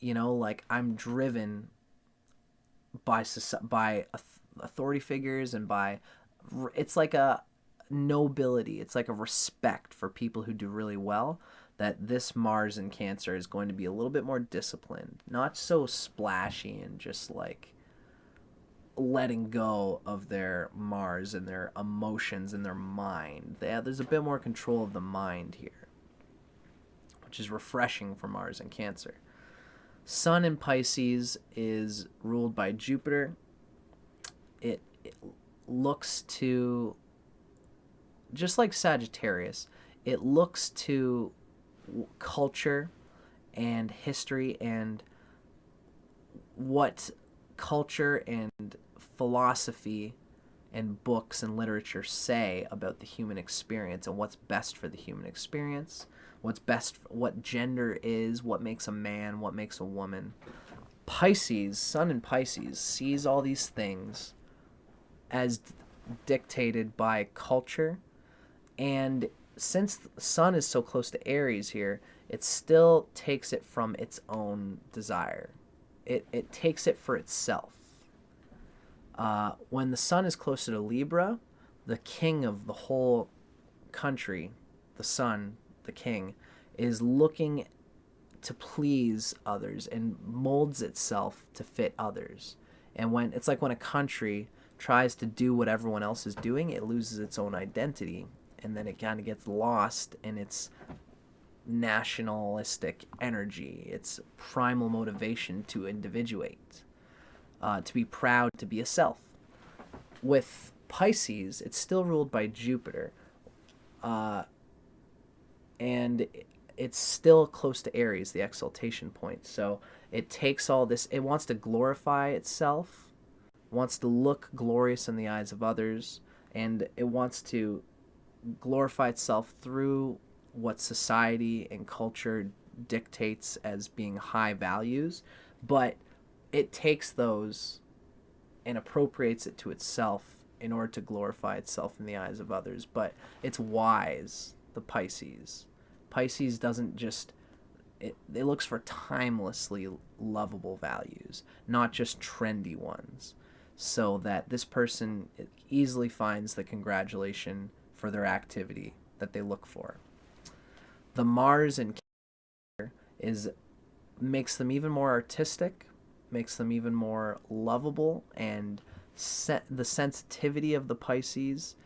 like I'm driven by authority figures and by, it's like a nobility, it's like a respect for people who do really well, that this Mars in Cancer is going to be a little bit more disciplined, not so splashy and just like letting go of their Mars and their emotions and their mind. There's a bit more control of the mind here, which is refreshing for Mars in Cancer. Sun in Pisces is ruled by Jupiter. It looks to, just like Sagittarius, it looks to culture and history and what culture and philosophy and books and literature say about the human experience and what's best for the human experience, what's best, what gender is, what makes a man, what makes a woman. Pisces, Sun in Pisces, sees all these things as dictated by culture, and since Sun is so close to Aries here, it still takes it from its own desire. It takes it for itself. When the Sun is closer to Libra, the king of the whole country, the Sun, the king, is looking to please others and molds itself to fit others. And when it's like when a country tries to do what everyone else is doing, it loses its own identity, and then it kind of gets lost in its nationalistic energy, its primal motivation to individuate, to be proud, to be a self. With Pisces, it's still ruled by Jupiter, and it's still close to Aries, the exaltation point. So it takes all this, it wants to glorify itself, wants to look glorious in the eyes of others, and it wants to glorify itself through what society and culture dictates as being high values, but it takes those and appropriates it to itself in order to glorify itself in the eyes of others. But it's wise, the Pisces. Pisces doesn't just, it looks for timelessly lovable values, not just trendy ones, so that this person easily finds the congratulation for their activity that they look for. The Mars in Cancer makes them even more artistic, makes them even more lovable, and the sensitivity of the Pisces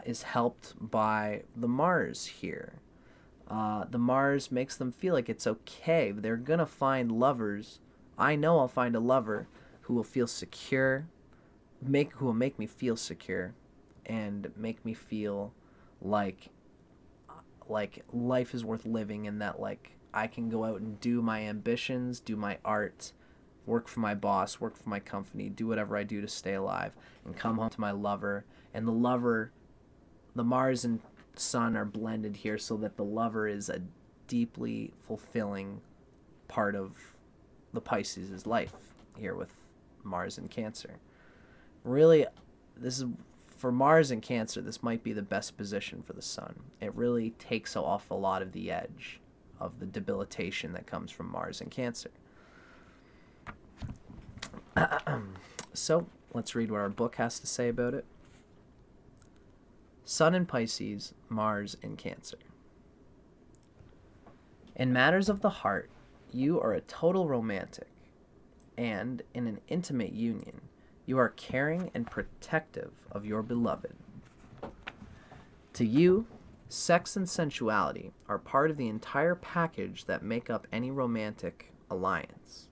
is helped by the Mars here. The Mars makes them feel like it's okay. They're going to find lovers. I know I'll find a lover who will feel secure, who will make me feel secure, and make me feel like life is worth living, and that like I can go out and do my ambitions, do my art, work for my boss, work for my company, do whatever I do to stay alive, and come home to my lover. And the Mars and Sun are blended here so that the lover is a deeply fulfilling part of the Pisces' life here with Mars and Cancer. Really, this is, for Mars and Cancer, this might be the best position for the Sun. It really takes off a lot of the edge of the debilitation that comes from Mars and Cancer. So, let's read what our book has to say about it. Sun in Pisces, Mars in Cancer. In matters of the heart, you are a total romantic, and in an intimate union, you are caring and protective of your beloved. To you, sex and sensuality are part of the entire package that make up any romantic alliance.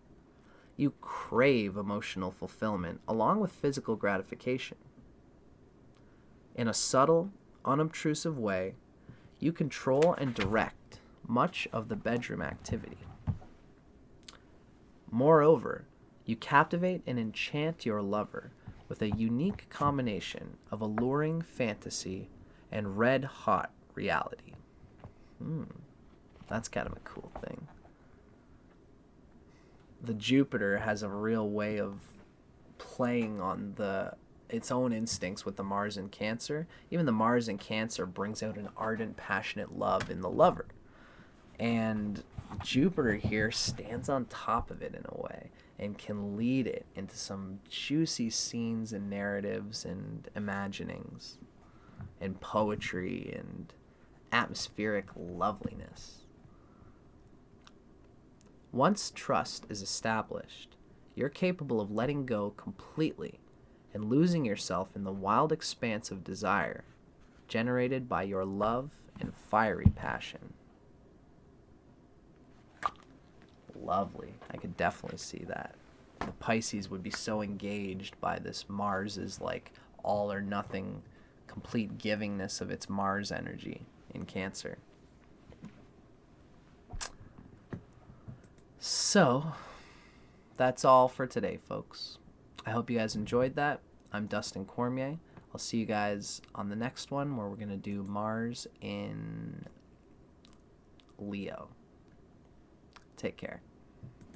You crave emotional fulfillment along with physical gratification. In a subtle, unobtrusive way, you control and direct much of the bedroom activity. Moreover, you captivate and enchant your lover with a unique combination of alluring fantasy and red-hot reality. That's kind of a cool thing. The Jupiter has a real way of playing on the its own instincts with the Mars in Cancer. Even the Mars in Cancer brings out an ardent, passionate love in the lover. And Jupiter here stands on top of it in a way and can lead it into some juicy scenes and narratives and imaginings and poetry and atmospheric loveliness. Once trust is established, you're capable of letting go completely and losing yourself in the wild expanse of desire generated by your love and fiery passion. Lovely. I could definitely see that. The Pisces would be so engaged by this Mars's like all or nothing, complete givingness of its Mars energy in Cancer. So, that's all for today, folks. I hope you guys enjoyed that. I'm Dustin Cormier. I'll see you guys on the next one where we're going to do Mars in Leo. Take care.